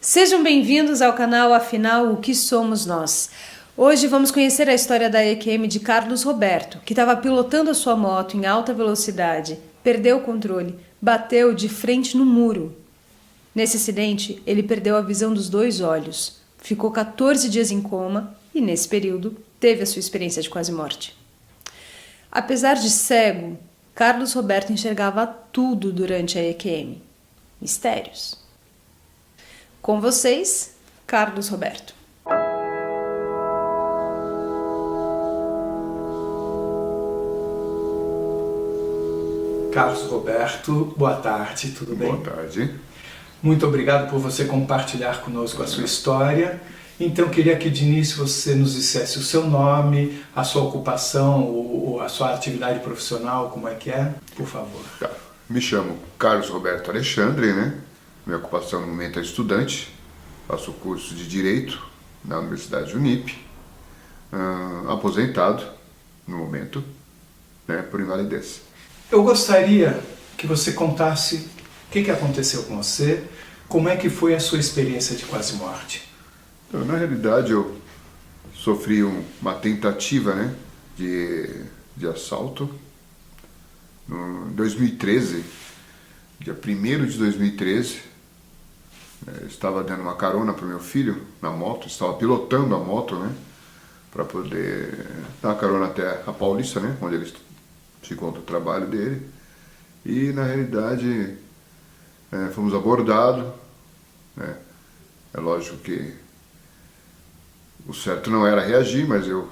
Sejam bem-vindos ao canal Afinal, o que somos nós? Hoje vamos conhecer a história da EQM de Carlos Roberto, que estava pilotando a sua moto em alta velocidade, perdeu o controle, bateu de frente no muro. Nesse acidente, ele perdeu a visão dos 2 olhos, ficou 14 dias em coma e, nesse período, teve a sua experiência de quase morte. Apesar de cego, Carlos Roberto enxergava tudo durante a EQM. Mistérios. Com vocês, Carlos Roberto. Carlos Roberto, boa tarde, tudo bem? Boa tarde. Muito obrigado por você compartilhar conosco a sua história. Então, queria que de início você nos dissesse o seu nome, a sua ocupação, ou a sua atividade profissional, como é que é, por favor. Tá. Me chamo Carlos Roberto Alexandre, né? Minha ocupação no momento é estudante, faço curso de Direito na Universidade Unip, aposentado no momento, né, por invalidez. Eu gostaria que você contasse o que aconteceu com você, como é que foi a sua experiência de quase morte. Então, na realidade, eu sofri uma tentativa, né, de assalto em 2013, dia 1º de 2013. Eu estava dando uma carona para o meu filho na moto, estava pilotando a moto, né, para poder dar uma carona até a Paulista, né, onde ele se encontra o trabalho dele. E, na realidade, fomos abordados, né. É lógico que o certo não era reagir, mas eu,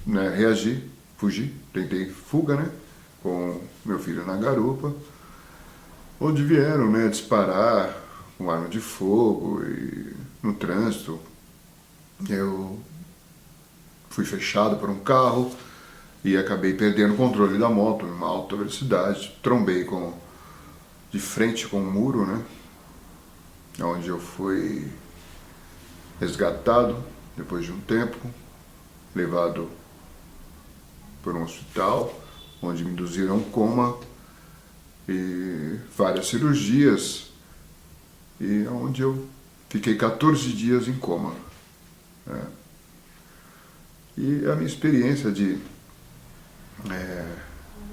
né, reagi, fugi, tentei fuga, né, com meu filho na garupa, onde vieram, né, disparar com arma de fogo e no trânsito. Eu fui fechado por um carro e acabei perdendo o controle da moto em uma alta velocidade, trombei de frente com um muro, né, onde eu fui resgatado depois de um tempo, levado por um hospital, onde me induziram a um coma e várias cirurgias, e onde eu fiquei 14 dias em coma. E a minha experiência de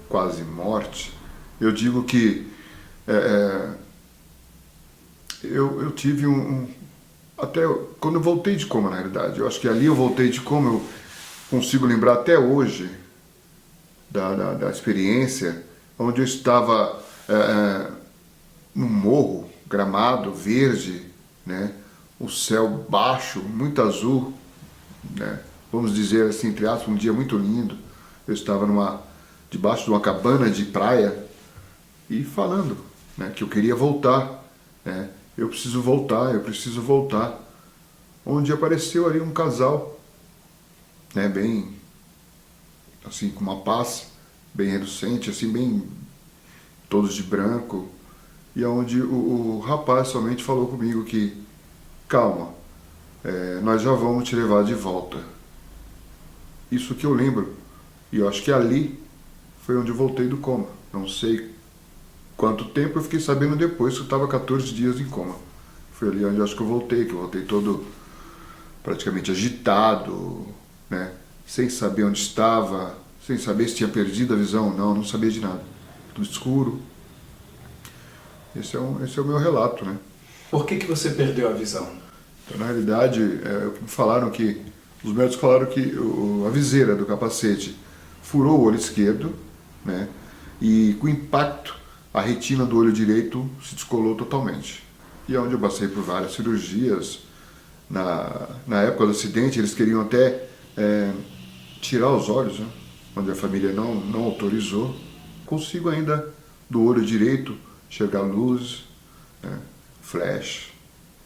quase morte, eu digo que eu tive até quando eu voltei de coma, na realidade, eu acho que ali eu voltei de coma, eu consigo lembrar até hoje da experiência, onde eu estava num morro, gramado, verde, né, o céu baixo, muito azul, né, vamos dizer assim, entre aspas, um dia muito lindo. Eu estava debaixo de uma cabana de praia e falando, né, que eu queria voltar, né, eu preciso voltar, onde apareceu ali um casal, né, bem, assim, com uma paz, bem relucente, assim, bem, todos de branco, e onde o rapaz somente falou comigo que, calma, nós já vamos te levar de volta. Isso que eu lembro, e eu acho que ali foi onde eu voltei do coma. Não sei quanto tempo, eu fiquei sabendo depois que eu estava 14 dias em coma. Foi ali onde eu acho que eu voltei todo praticamente agitado, né? Sem saber onde estava, sem saber se tinha perdido a visão ou não sabia de nada. Tudo escuro. Esse é o meu relato, né? Por que você perdeu a visão? Então, na realidade, os médicos falaram que a viseira do capacete furou o olho esquerdo, né? E com impacto, a retina do olho direito se descolou totalmente. E é onde eu passei por várias cirurgias. Na época do acidente, eles queriam até tirar os olhos, né? Onde a família não autorizou. Consigo ainda, do olho direito, enxergar luz, né? Flash,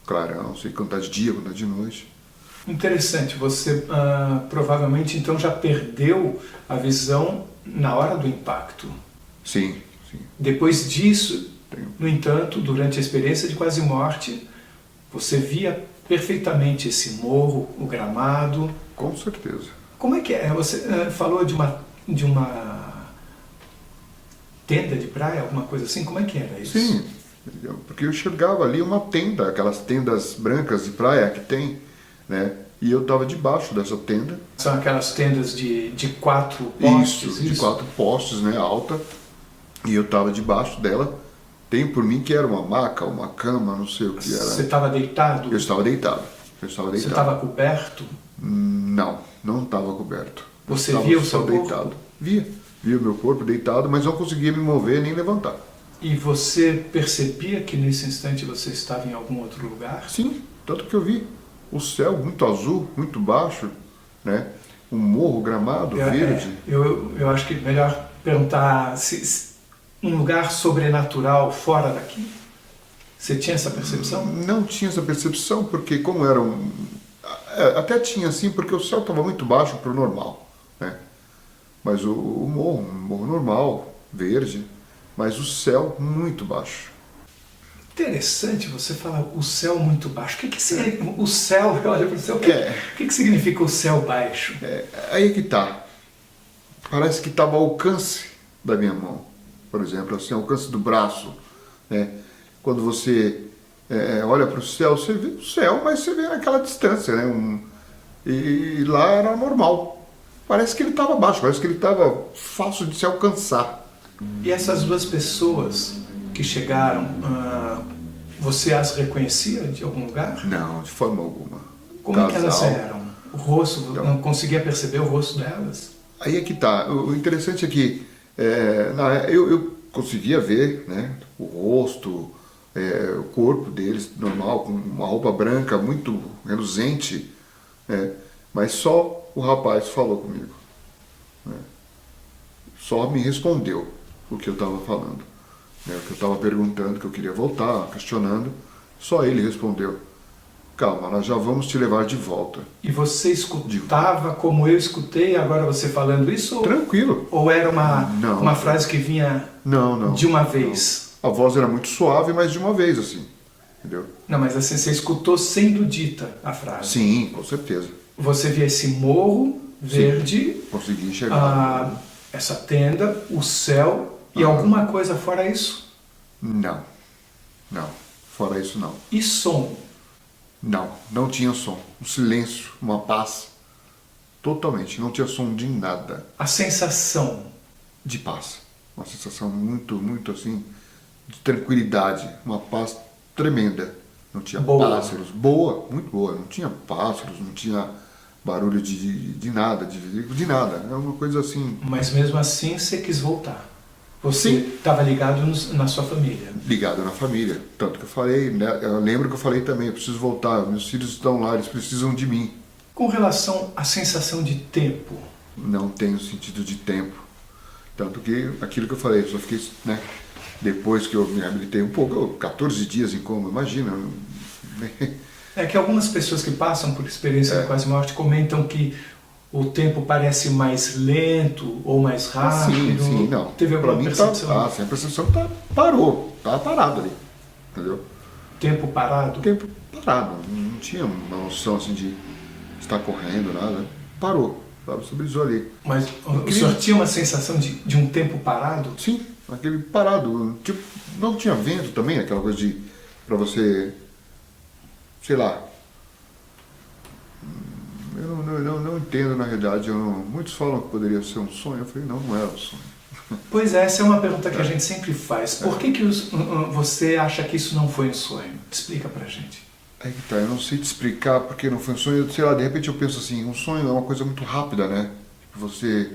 clarão, sei contar de dia, contar de noite. Interessante, você provavelmente então já perdeu a visão na hora do impacto. Sim. Depois disso, no entanto, durante a experiência de quase morte, você via perfeitamente esse morro, o gramado. Com certeza. Como é que é? Você falou de uma tenda de praia, alguma coisa assim? Como é que era isso? Sim, entendeu? Porque eu enxergava ali uma tenda, aquelas tendas brancas de praia que tem, né? E eu estava debaixo dessa tenda. São aquelas tendas de 4 postes? De 4 postes, né, alta. E eu estava debaixo dela. Tem por mim que era uma maca, uma cama, não sei o que era. Você estava deitado? Eu estava deitado. Você estava coberto? Não, não estava coberto. Você via o seu deitado. corpo? Via o meu corpo deitado, mas não conseguia me mover nem levantar. E você percebia que nesse instante você estava em algum outro lugar? Sim, tanto que eu vi o céu muito azul, muito baixo, né? Um morro, gramado, verde. Eu acho que é melhor perguntar se um lugar sobrenatural fora daqui. Você tinha essa percepção? Não tinha essa percepção, porque como era um... Até tinha sim, porque o céu estava muito baixo para o normal, né? Mas o morro, um morro normal, verde, mas o céu muito baixo. Interessante você falar o céu muito baixo. O que significa o céu? Olha para o céu. O que significa o céu baixo? Aí que tá. Parece que estava ao alcance da minha mão, por exemplo, assim, ao alcance do braço, né? Quando você olha para o céu, você vê o céu, mas você vê naquela distância, né? E lá era normal. Parece que ele estava baixo, parece que ele estava fácil de se alcançar. E essas duas pessoas que chegaram, você as reconhecia de algum lugar? Não, de forma alguma. Como é que elas eram? O rosto, não conseguia perceber o rosto delas? Aí é que tá. O interessante é que eu conseguia ver, né, o rosto, o corpo deles normal, com uma roupa branca muito reluzente, mas só o rapaz falou comigo, né? Só me respondeu o que eu estava falando, né? O que eu estava perguntando, que eu queria voltar, questionando, só ele respondeu: calma, nós já vamos te levar de volta. E você escutava como eu escutei agora você falando isso? Tranquilo. Ou era uma frase que vinha de uma vez? Não. A voz era muito suave, mas de uma vez, assim, entendeu? Não, mas assim, você escutou sendo dita a frase? Sim, com certeza. Você via esse morro verde, sim, consegui enxergar. Essa tenda, o céu e alguma coisa fora isso? Não, fora isso não. E som? Não tinha som. Um silêncio, uma paz. Totalmente, não tinha som de nada. A sensação? De paz. Uma sensação muito, muito assim, de tranquilidade. Uma paz tremenda. Não tinha pássaros. Boa, muito boa. Não tinha pássaros, não tinha barulho de nada, de nada. É uma coisa assim... Mas mesmo assim você quis voltar? Você estava ligado na sua família? Ligado na família. Tanto que eu falei, né? Eu lembro que eu falei também, eu preciso voltar, meus filhos estão lá, eles precisam de mim. Com relação à sensação de tempo? Não tenho sentido de tempo. Tanto que aquilo que eu falei, eu só fiquei, né? Depois que eu me reabilitei um pouco, 14 dias em coma, imagina. É que algumas pessoas que passam por experiência de quase morte comentam que o tempo parece mais lento ou mais rápido. Sim, não. Teve alguma percepção? A percepção parou, estava parado ali, entendeu? Tempo parado? Tempo parado, não tinha uma noção assim de estar correndo, nada. Parou, estabilizou ali. Mas o senhor tinha uma sensação de um tempo parado? Sim, aquele parado. Tipo, não tinha vento também, aquela coisa de... para você... sei lá... Eu não entendo, na realidade. Muitos falam que poderia ser um sonho. Eu falei, não era um sonho. Pois é, essa é uma pergunta que a gente sempre faz. Por que você acha que isso não foi um sonho? Explica pra gente. É que tá, eu não sei te explicar porque não foi um sonho. Sei lá, de repente eu penso assim, um sonho é uma coisa muito rápida, né? Você,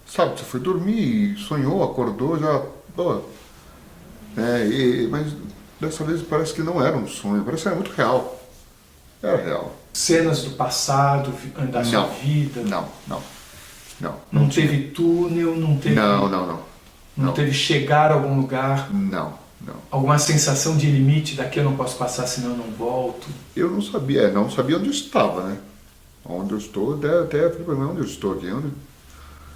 sabe, você foi dormir, sonhou, acordou, já... Pô, mas dessa vez parece que não era um sonho, parece que era muito real. Era real. Cenas do passado, da sua vida? Não teve túnel, não teve... Não teve chegar a algum lugar? Não. Alguma sensação de limite, daqui eu não posso passar, senão eu não volto? Eu não sabia onde eu estava, né? Onde eu estou, até onde eu estou aqui.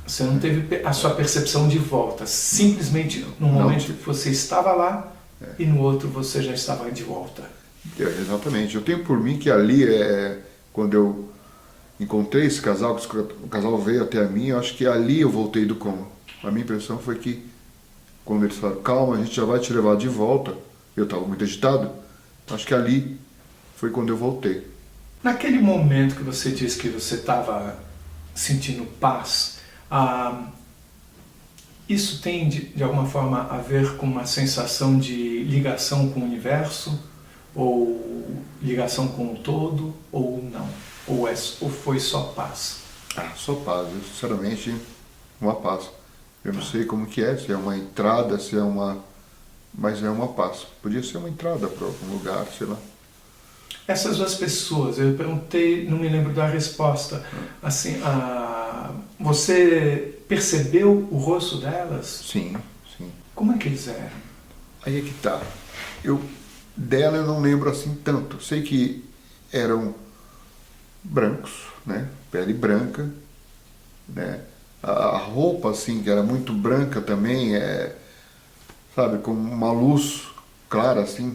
Você não teve a sua percepção de volta, simplesmente no momento que você estava lá e no outro você já estava de volta. Exatamente. Eu tenho por mim que ali, quando eu encontrei esse casal, que o casal veio até a mim, eu acho que ali eu voltei do coma. A minha impressão foi que, quando eles falaram, calma, a gente já vai te levar de volta, eu estava muito agitado. Acho que ali foi quando eu voltei. Naquele momento que você disse que você estava sentindo paz, isso tem de alguma forma a ver com uma sensação de ligação com o universo? Ou ligação com o todo? Ou não? Ou foi só paz? Só paz, eu, sinceramente, uma paz. Eu não sei como que é, se é uma entrada, se é uma... Mas é uma paz. Podia ser uma entrada para algum lugar, sei lá. Essas duas pessoas, eu perguntei, não me lembro da resposta. Assim, você percebeu o rosto delas? Sim, sim. Como é que eles eram? Aí é que tá. Dela eu não lembro assim tanto. Sei que eram brancos, né? Pele branca, né? A roupa, assim, que era muito branca também, sabe, com uma luz clara, assim,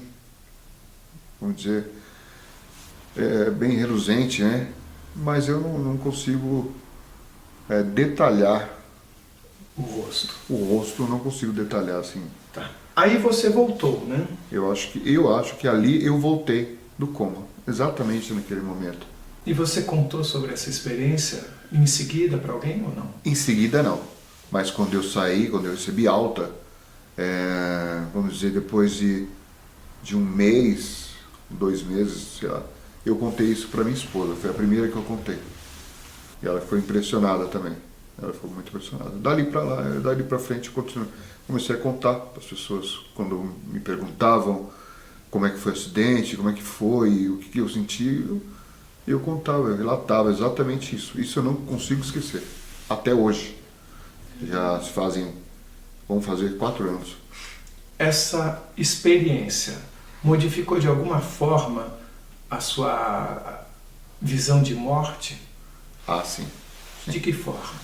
vamos dizer, bem reluzente, né? Mas eu não consigo detalhar O rosto. o rosto, eu não consigo detalhar, assim. Tá. Aí você voltou, né? Eu acho que ali eu voltei do coma, exatamente naquele momento. E você contou sobre essa experiência em seguida para alguém ou não? Em seguida não, mas quando eu saí, quando eu recebi alta, vamos dizer, depois de um mês, 2 meses, sei lá, eu contei isso para minha esposa, foi a primeira que eu contei. E ela ficou impressionada também, ela ficou muito impressionada. Dali para frente eu comecei a contar para as pessoas, quando me perguntavam como é que foi o acidente, como é que foi, o que eu senti, eu contava, eu relatava exatamente isso. Isso eu não consigo esquecer, até hoje. Já vão fazer 4 anos. Essa experiência modificou de alguma forma a sua visão de morte? Sim. De que forma?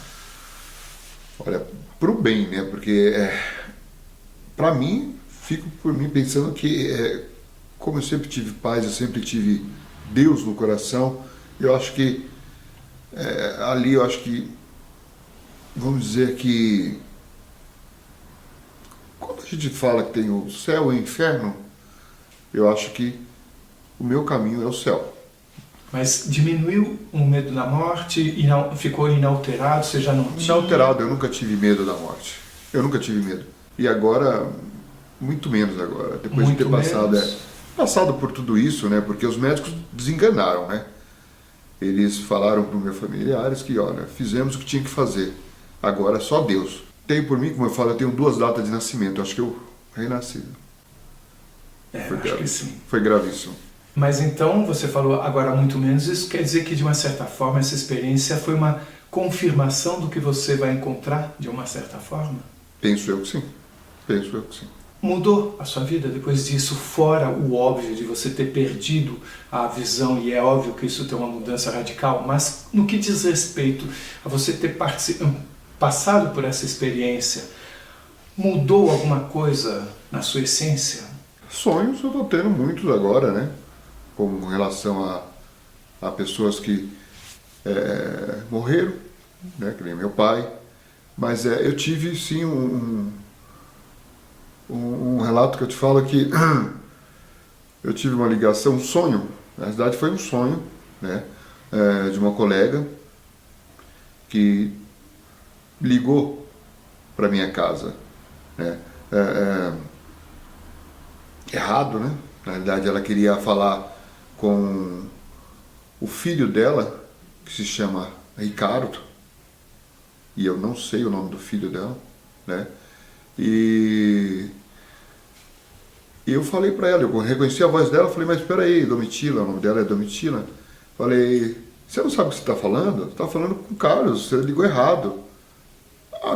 Olha, pro bem, né? Porque para mim, fico por mim pensando que como eu sempre tive paz, eu sempre tive Deus no coração, eu acho que ali eu acho que, vamos dizer que quando a gente fala que tem o céu e o inferno, eu acho que o meu caminho é o céu. Mas diminuiu o medo da morte e ficou inalterado? Você já não tinha? Inalterado, eu nunca tive medo da morte. Eu nunca tive medo. E agora, muito menos agora. Depois Muito de ter passado por tudo isso, né? Porque os médicos desenganaram, né? Eles falaram para os meus familiares que, olha, fizemos o que tinha que fazer. Agora é só Deus. Tenho por mim, como eu falo, eu tenho 2 datas de nascimento. Acho que eu renasci. Acho que sim. Foi gravíssimo. Mas então, você falou agora muito menos, isso quer dizer que de uma certa forma essa experiência foi uma confirmação do que você vai encontrar de uma certa forma? Penso eu que sim. Penso eu que sim. Mudou a sua vida depois disso, fora o óbvio de você ter perdido a visão, e é óbvio que isso tem uma mudança radical, mas no que diz respeito a você ter passado por essa experiência, mudou alguma coisa na sua essência? Sonhos eu estou tendo muitos agora, né? Com relação a pessoas que morreram, né? Que nem meu pai. Mas eu tive sim um relato que eu te falo que eu tive uma ligação, um sonho. Na verdade foi um sonho, né? De uma colega que ligou para minha casa, né? Errado, né? Na verdade ela queria falar com o filho dela, que se chama Ricardo, e eu não sei o nome do filho dela, né? E eu falei para ela, eu reconheci a voz dela, falei, mas espera aí, Domitila, o nome dela é Domitila. Falei, você não sabe o que você está falando? Você está falando com o Carlos, você ligou errado.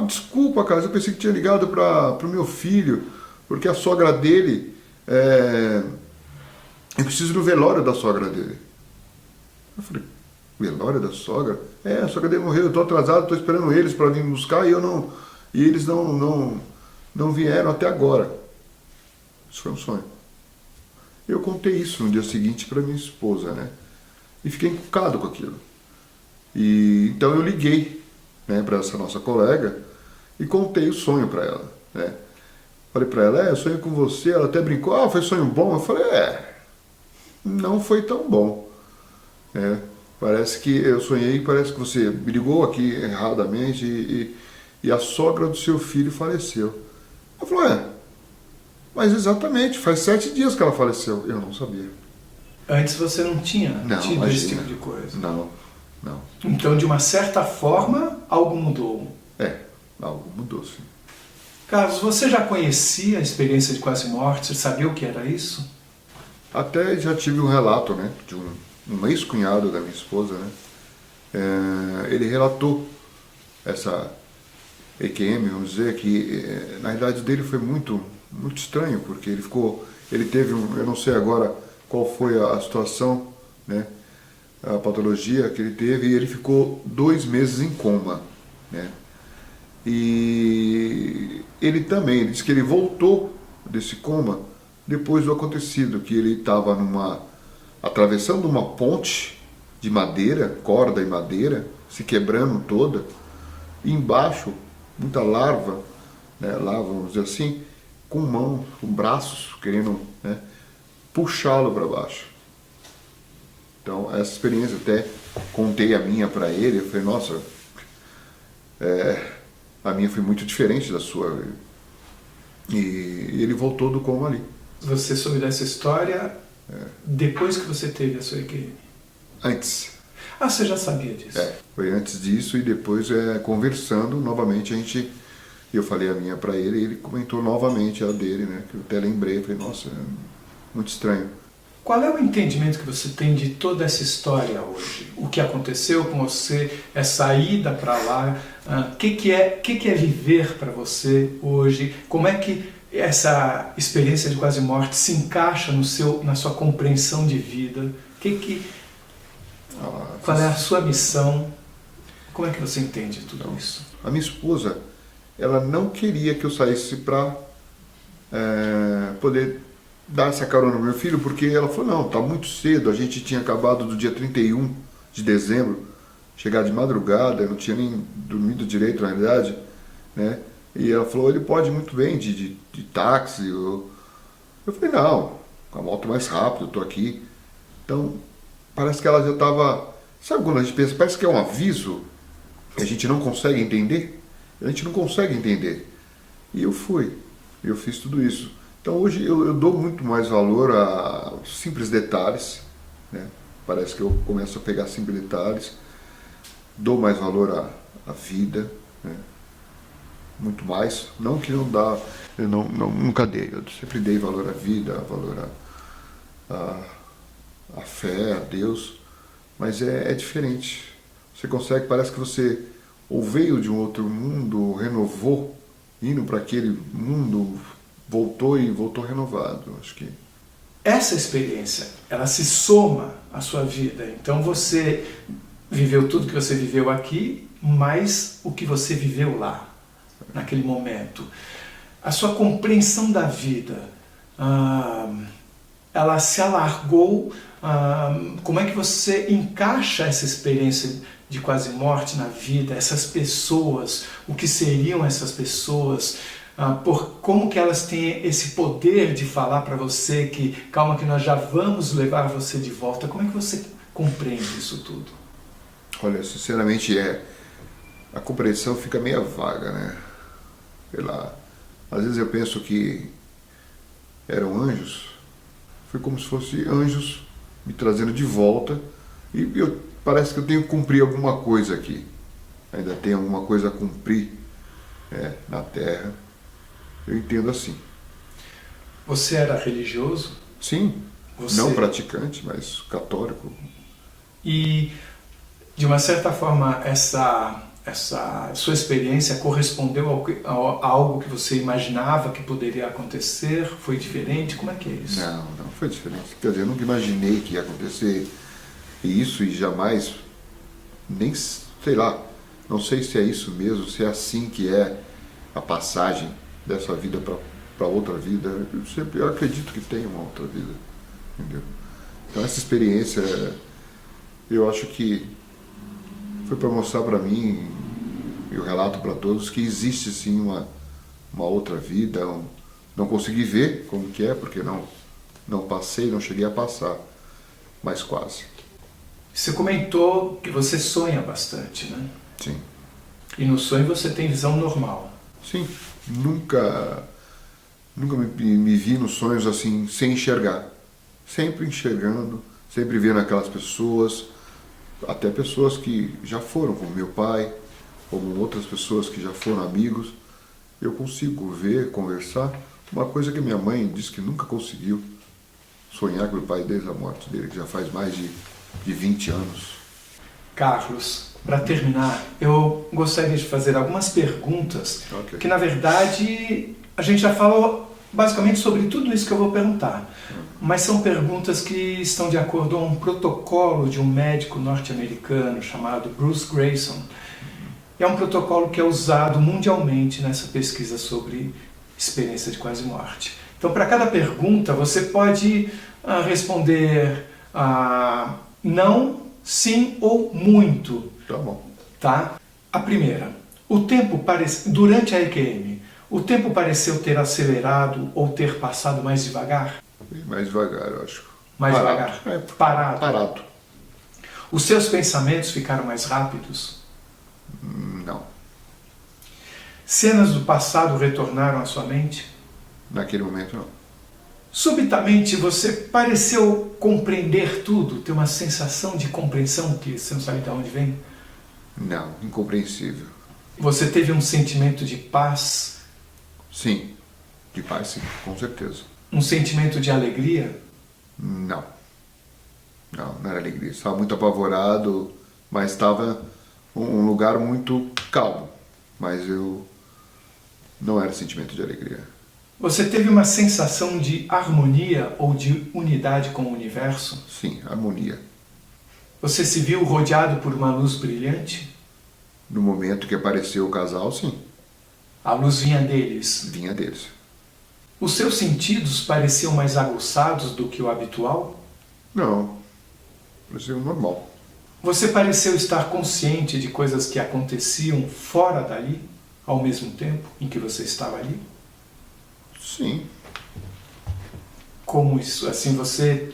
Desculpa, Carlos, eu pensei que tinha ligado para o meu filho, porque a sogra dele, eu preciso do velório da sogra dele. Eu falei, velório da sogra? A sogra dele morreu, eu estou atrasado, estou esperando eles para vir me buscar e eles não vieram até agora. Isso foi um sonho. Eu contei isso no dia seguinte para minha esposa, né? E fiquei encucado com aquilo. E então eu liguei, né, para essa nossa colega e contei o sonho para ela, né? Falei para ela, eu sonhei com você. Ela até brincou, foi sonho bom? Eu falei, não foi tão bom. Parece que eu sonhei, parece que você brigou aqui erradamente e a sogra do seu filho faleceu. Ela falou, mas exatamente, faz 7 dias que ela faleceu. Eu não sabia. Antes você não tinha tido imagina. esse tipo de coisa? Não. Então, de uma certa forma, algo mudou. Algo mudou, sim. Carlos, você já conhecia a experiência de quase morte? Você sabia o que era isso? Até já tive um relato, né, de um ex-cunhado da minha esposa, né? Ele relatou essa EQM, vamos dizer, que na idade dele foi muito, muito estranho, porque ele teve eu não sei agora qual foi a situação, né, a patologia que ele teve, e ele ficou 2 meses em coma, né? E ele disse que ele voltou desse coma depois do acontecido, que ele estava atravessando uma ponte de madeira, corda e madeira, se quebrando toda, e embaixo muita larva, né, lá vamos dizer assim, com mãos, com braços, querendo, né, puxá-lo para baixo. Então essa experiência, até contei a minha para ele, eu falei, nossa, a minha foi muito diferente da sua. E ele voltou do coma ali. Você soube dessa história depois que você teve a sua EQM? Antes. Você já sabia disso? Foi antes disso, e depois, conversando novamente, eu falei a minha para ele, e ele comentou novamente a dele, né? Que eu até lembrei, falei, nossa, muito estranho. Qual é o entendimento que você tem de toda essa história hoje? O que aconteceu com você, essa ida para lá, o que é viver para você hoje? Como é que essa experiência de quase morte se encaixa na sua compreensão de vida? Qual é a sua missão? Como é que você entende tudo isso? A minha esposa, ela não queria que eu saísse para poder dar essa carona no meu filho, porque ela falou, não, tá muito cedo, a gente tinha acabado do dia 31 de dezembro, chegar de madrugada, eu não tinha nem dormido direito na realidade, né? E ela falou, ele pode muito bem de táxi. Eu falei, não, com a moto mais rápido, eu tô aqui. Então, parece que ela já estava, sabe quando a gente pensa, parece que é um aviso que a gente não consegue entender? A gente não consegue entender. E eu fiz tudo isso. Então hoje eu dou muito mais valor a simples detalhes, né? Parece que eu começo a pegar simples detalhes, dou mais valor à vida, né? Muito mais, não que não dá, eu nunca dei, eu sempre dei valor à vida, valor à fé, a Deus, mas é diferente. Você consegue, parece que você ou veio de um outro mundo, renovou, indo para aquele mundo, voltou renovado, acho que. Essa experiência, ela se soma à sua vida. Então você viveu tudo que você viveu aqui, mais o que você viveu lá, naquele momento. A sua compreensão da vida, ela se alargou. Como é que você encaixa essa experiência de quase morte na vida, essas pessoas, o que seriam essas pessoas, como que elas têm esse poder de falar para você que, calma que nós já vamos levar você de volta. Como é que você compreende isso tudo? Olha, sinceramente, a compreensão fica meio vaga, né? Sei lá, às vezes eu penso que eram anjos, foi como se fossem anjos me trazendo de volta, e parece que eu tenho que cumprir alguma coisa aqui, ainda tenho alguma coisa a cumprir na Terra. Eu entendo assim. Você era religioso? Sim, não praticante, mas católico. E, de uma certa forma, essa sua experiência correspondeu a algo que você imaginava que poderia acontecer? Foi diferente? Como é que é isso? Não foi diferente. Quer dizer, eu nunca imaginei que ia acontecer isso, e jamais, nem, sei lá, não sei se é isso mesmo, se é assim que é a passagem dessa vida para outra vida. Eu acredito que tem uma outra vida, entendeu? Então essa experiência, eu acho que foi para mostrar para mim, e eu relato para todos, que existe sim uma outra vida, Não consegui ver como que é, porque não passei, não cheguei a passar, mas quase. Você comentou que você sonha bastante, né? Sim. E no sonho você tem visão normal. Sim, nunca me vi nos sonhos assim, sem enxergar. Sempre enxergando, sempre vendo aquelas pessoas, até pessoas que já foram, como meu pai, como outras pessoas que já foram amigos. Eu consigo ver, conversar. Uma coisa que minha mãe disse que nunca conseguiu, sonhar com o pai desde a morte dele, que já faz mais de 20 anos. Carlos, para terminar, eu gostaria de fazer algumas perguntas Ok. que, na verdade, a gente já falou basicamente sobre tudo isso que eu vou perguntar. Mas são perguntas que estão de acordo com um protocolo de um médico norte-americano chamado Bruce Grayson. É um protocolo que é usado mundialmente nessa pesquisa sobre experiência de quase morte. Então, para cada pergunta, você pode responder não, sim ou muito. Tá bom. Tá? A primeira, durante a EQM, o tempo pareceu ter acelerado ou ter passado mais devagar? Bem mais devagar, eu acho. Mais Parado. devagar? Parado. Parado. Os seus pensamentos ficaram mais rápidos? Não. Cenas do passado retornaram à sua mente? Naquele momento, não. Subitamente você pareceu compreender tudo, ter uma sensação de compreensão que você não sabe de onde vem? Não, incompreensível. Você teve um sentimento de paz? Sim. De paz, sim, com certeza. Um sentimento de alegria? Não. Não era alegria. Estava muito apavorado, mas estava um lugar muito calmo. Mas eu não era sentimento de alegria. Você teve uma sensação de harmonia ou de unidade com o universo? Sim, harmonia. Você se viu rodeado por uma luz brilhante? No momento que apareceu o casal, sim, A luz vinha deles. vinha deles. Os seus sentidos pareciam mais aguçados do que o habitual? Não, pareceu normal. Você pareceu estar consciente de coisas que aconteciam fora dali, ao mesmo tempo em que você estava ali? Sim, Como isso? Assim, você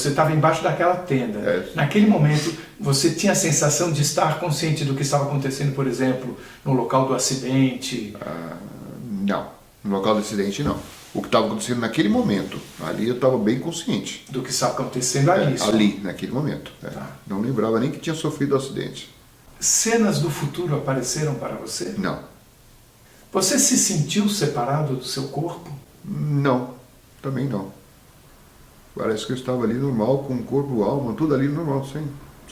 estava embaixo daquela tenda. É. Naquele momento, você tinha a sensação de estar consciente do que estava acontecendo, por exemplo, no local do acidente? não. No local do acidente, não. O que estava acontecendo naquele momento, ali eu estava bem consciente. Do que estava acontecendo ali? só. Ali, naquele momento. Tá. Não lembrava nem que tinha sofrido o acidente. Cenas do futuro apareceram para você? Não. Você se sentiu separado do seu corpo? Não, também não. Parece que eu estava ali normal, com o corpo, alma, tudo ali normal, sem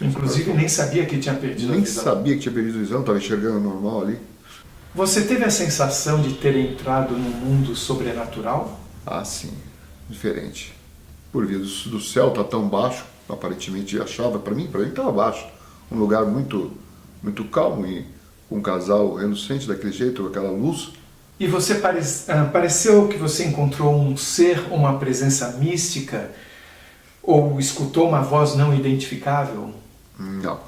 Inclusive, separação. nem sabia que tinha perdido a Nem visão. sabia que tinha perdido a visão, estava enxergando normal ali. Você teve a sensação de ter entrado num mundo sobrenatural? Ah, sim, diferente. Por via do céu tá tão baixo, aparentemente achava, para mim estava baixo. Um lugar muito, muito calmo e com um casal relucente daquele jeito, com aquela luz. E você pareceu que você encontrou um ser, uma presença mística? Ou escutou uma voz não identificável? Não.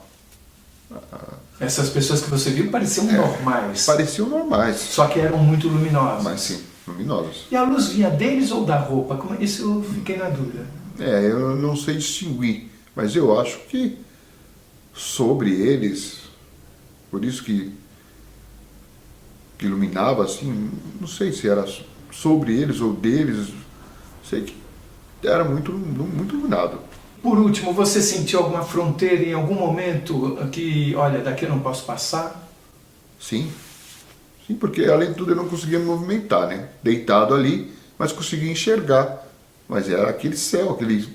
Essas pessoas que você viu pareciam normais. Pareciam normais, Só que eram muito luminosas. mas sim, luminosos. E a luz vinha deles ou da roupa? Isso eu fiquei na dúvida. Eu não sei distinguir, mas eu acho que sobre eles, por isso que iluminava assim, não sei se era sobre eles ou deles, sei que era muito, muito iluminado. Por último, você sentiu alguma fronteira em algum momento que, olha, daqui eu não posso passar? Sim, sim, porque além de tudo eu não conseguia me movimentar, né? Deitado ali, mas conseguia enxergar. Mas era aquele céu, aquele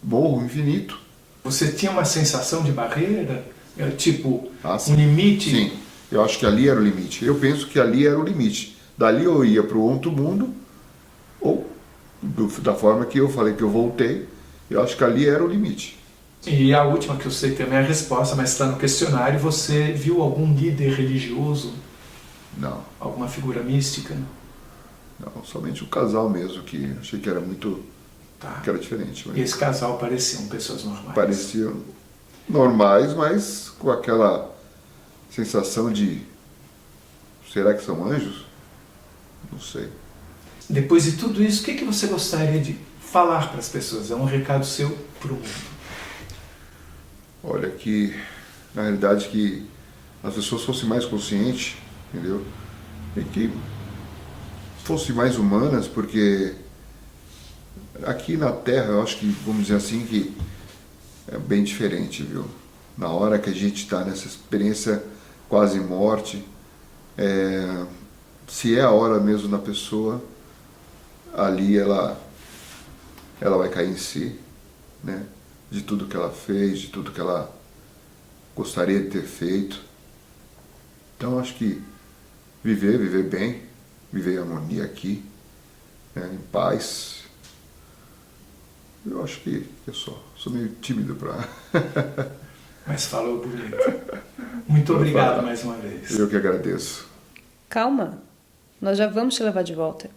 morro infinito. Você tinha uma sensação de barreira? Tipo, sim. um limite? Sim, eu acho que ali era o limite. Eu penso que ali era o limite. Dali eu ia para o outro mundo, ou da forma que eu falei que eu voltei, eu acho que ali era o limite. E a última, que eu sei também é a resposta, mas está no questionário, você viu algum líder religioso? Não, Alguma figura mística? não, somente o casal mesmo, que achei que era muito, Tá. que era diferente. E esse casal pareciam pessoas normais? Pareciam normais, mas com aquela sensação de, será que são anjos? Não sei. depois de tudo isso, o que você gostaria de falar para as pessoas? É um recado seu para o mundo. Olha, que na realidade que as pessoas fossem mais conscientes, entendeu? E que fossem mais humanas, porque aqui na Terra, eu acho que, vamos dizer assim, que é bem diferente, viu? Na hora que a gente está nessa experiência quase morte, se é a hora mesmo da pessoa, ali ela vai cair em si, né? De tudo que ela fez, de tudo que ela gostaria de ter feito. Então acho que viver bem, viver em harmonia aqui, né? Em paz. Eu acho que eu sou meio tímido para... Mas falou bonito. Muito obrigado mais uma vez. Eu que agradeço. Calma, nós já vamos te levar de volta.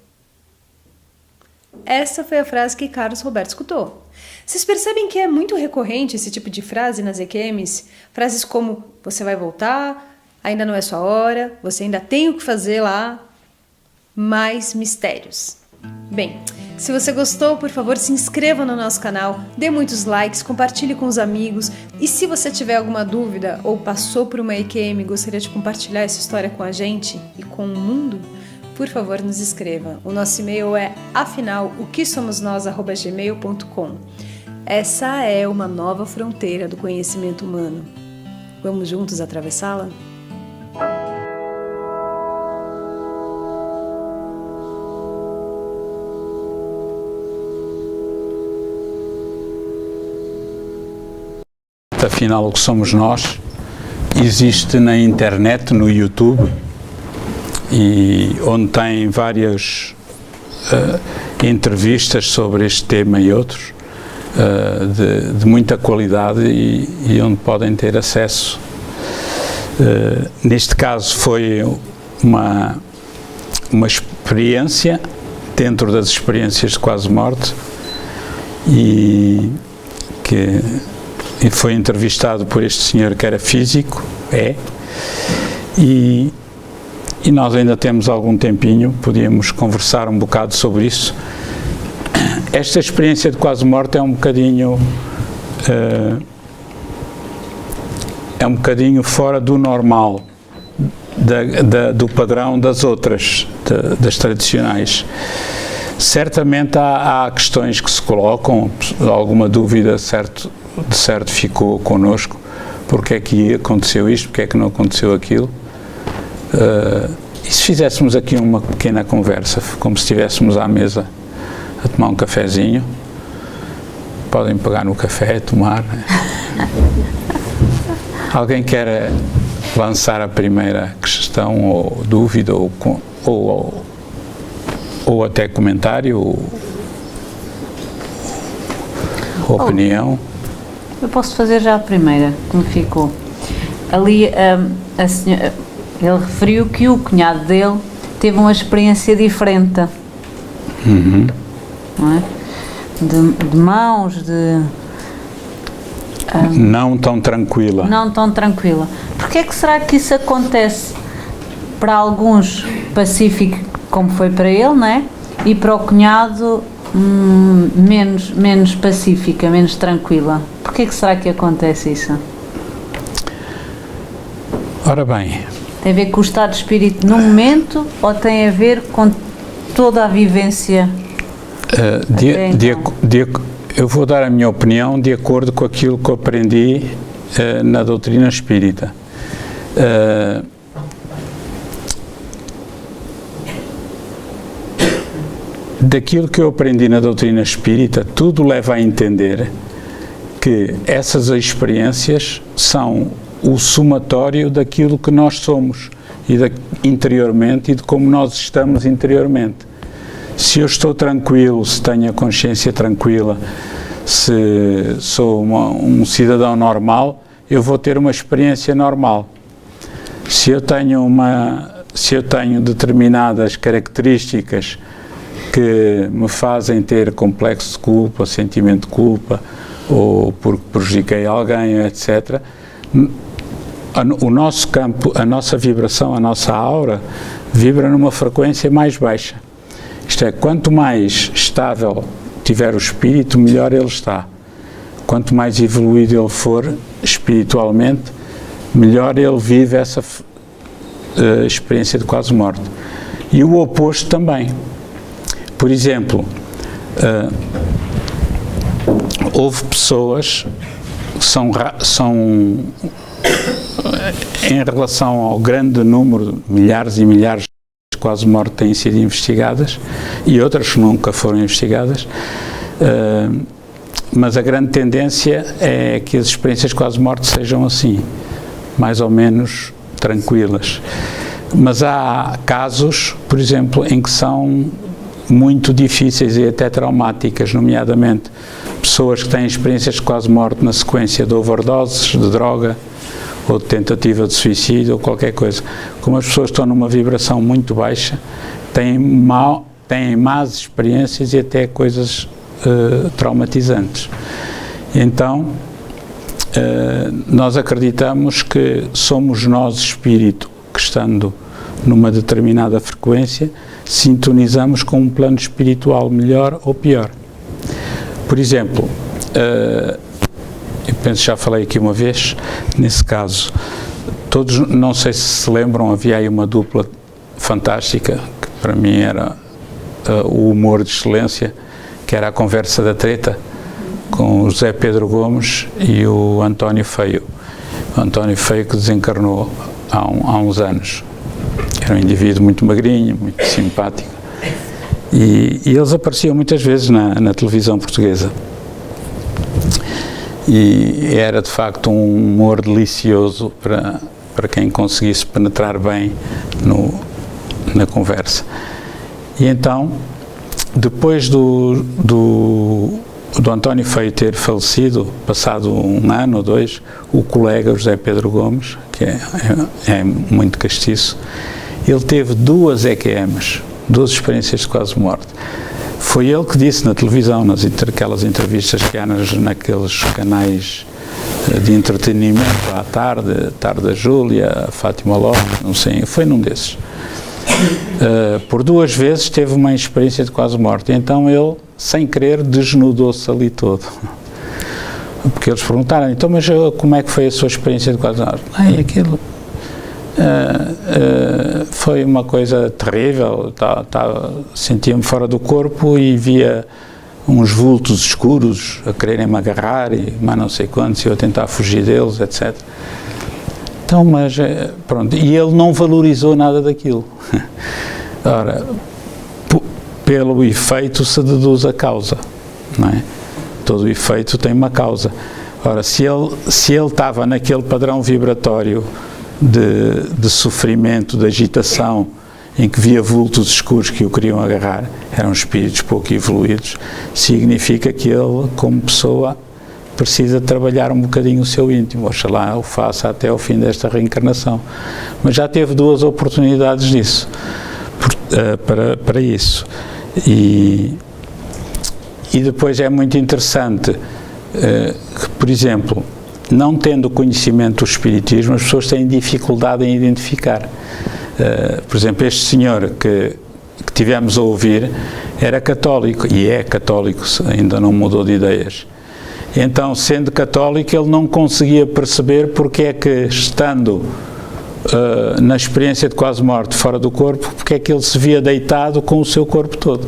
Essa foi a frase que Carlos Roberto escutou. Vocês percebem que é muito recorrente esse tipo de frase nas EQMs? Frases como, você vai voltar, ainda não é sua hora, você ainda tem o que fazer lá. Mais mistérios. Bem, se você gostou, por favor, se inscreva no nosso canal, dê muitos likes, compartilhe com os amigos. E se você tiver alguma dúvida ou passou por uma EQM e gostaria de compartilhar essa história com a gente e com o mundo, por favor, nos escreva. O nosso e-mail é afinal-o-que-somos-nós@gmail.com. Essa é uma nova fronteira do conhecimento humano. Vamos juntos atravessá-la? Afinal, o que somos nós existe na internet, no YouTube, e onde tem várias entrevistas sobre este tema e outros, de muita qualidade e onde podem ter acesso. Neste caso foi uma experiência dentro das experiências de quase morte e foi entrevistado por este senhor que era físico, e nós ainda temos algum tempinho, podíamos conversar um bocado sobre isso. Esta experiência de quase morte é um bocadinho fora do normal, do padrão das outras, das tradicionais. Certamente há questões que se colocam, alguma dúvida de certo ficou connosco, porque é que aconteceu isto, porque é que não aconteceu aquilo. E se fizéssemos aqui uma pequena conversa, como se estivéssemos à mesa a tomar um cafezinho, podem pegar no café, tomar, né? Alguém quer lançar a primeira questão ou dúvida ou até comentário ou opinião? Eu posso fazer já a primeira, que me ficou. Ali a senhora, ele referiu que o cunhado dele teve uma experiência diferente. Não é? De mãos, não tão tranquila. Não tão tranquila. Porquê é que será que isso acontece para alguns pacífico, como foi para ele, não é? E para o cunhado menos pacífica, menos tranquila? Porquê é que será que acontece isso? Ora bem... Tem a ver com o estado de espírito no momento ou tem a ver com toda a vivência? Eu vou dar a minha opinião de acordo com aquilo que eu aprendi na doutrina espírita. Daquilo que eu aprendi na doutrina espírita, tudo leva a entender que essas experiências são o somatório daquilo que nós somos interiormente e de como nós estamos interiormente. Se eu estou tranquilo, se tenho a consciência tranquila, se sou um cidadão normal, eu vou ter uma experiência normal. Se eu tenho determinadas características que me fazem ter complexo de culpa, sentimento de culpa, ou porque prejudiquei alguém, etc., o nosso campo, a nossa vibração, a nossa aura, vibra numa frequência mais baixa. Isto é, quanto mais estável tiver o espírito, melhor ele está. Quanto mais evoluído ele for espiritualmente, melhor ele vive essa experiência de quase morte. E o oposto também. Por exemplo, houve pessoas que são em relação ao grande número, milhares e milhares de quase morte têm sido investigadas, e outras que nunca foram investigadas, mas a grande tendência é que as experiências de quase morte sejam assim, mais ou menos tranquilas. Mas há casos, por exemplo, em que são muito difíceis e até traumáticas, nomeadamente pessoas que têm experiências de quase morte na sequência de overdoses, de droga, ou de tentativa de suicídio, ou qualquer coisa. Como as pessoas estão numa vibração muito baixa, têm más experiências e até coisas traumatizantes. Então, nós acreditamos que somos nós, espírito, que estando numa determinada frequência, sintonizamos com um plano espiritual melhor ou pior. Por exemplo, eu penso que já falei aqui uma vez, nesse caso, todos, não sei se lembram, havia aí uma dupla fantástica, que para mim era o humor de excelência, que era a Conversa da Treta, com o José Pedro Gomes e o António Feio. O António Feio, que desencarnou há uns anos. Era um indivíduo muito magrinho, muito simpático. E eles apareciam muitas vezes na televisão portuguesa. E era, de facto, um humor delicioso para quem conseguisse penetrar bem na conversa. E então, depois do António Feio ter falecido, passado um ano ou dois, o colega José Pedro Gomes, que é muito castiço, ele teve 2 EQMs, 2 experiências de quase morte. Foi ele que disse na televisão, aquelas entrevistas que há naqueles canais de entretenimento, à tarde da Júlia, a Fátima Lopes, não sei, foi num desses. Por 2 vezes teve uma experiência de quase morte, então ele, sem querer, desnudou-se ali todo. Porque eles perguntaram, então, mas como é que foi a sua experiência de quase morte? Aquilo foi uma coisa terrível, sentia-me fora do corpo e via uns vultos escuros a quererem-me agarrar e mais não sei quantos, e eu a tentar fugir deles, etc. Então, mas pronto, e ele não valorizou nada daquilo. Ora, pelo efeito se deduz a causa, não é? Todo efeito tem uma causa. Ora, se ele estava naquele padrão vibratório de sofrimento, de agitação, em que via vultos escuros que o queriam agarrar, eram espíritos pouco evoluídos, significa que ele, como pessoa, precisa trabalhar um bocadinho o seu íntimo. Oxalá o faça até ao fim desta reencarnação. Mas já teve 2 oportunidades disso, para isso. E depois é muito interessante que, por exemplo, não tendo conhecimento do espiritismo, as pessoas têm dificuldade em identificar. Por exemplo, este senhor que tivemos a ouvir era católico, e é católico, ainda não mudou de ideias. Então, sendo católico, ele não conseguia perceber porque é que, estando na experiência de quase morte fora do corpo, porque é que ele se via deitado com o seu corpo todo.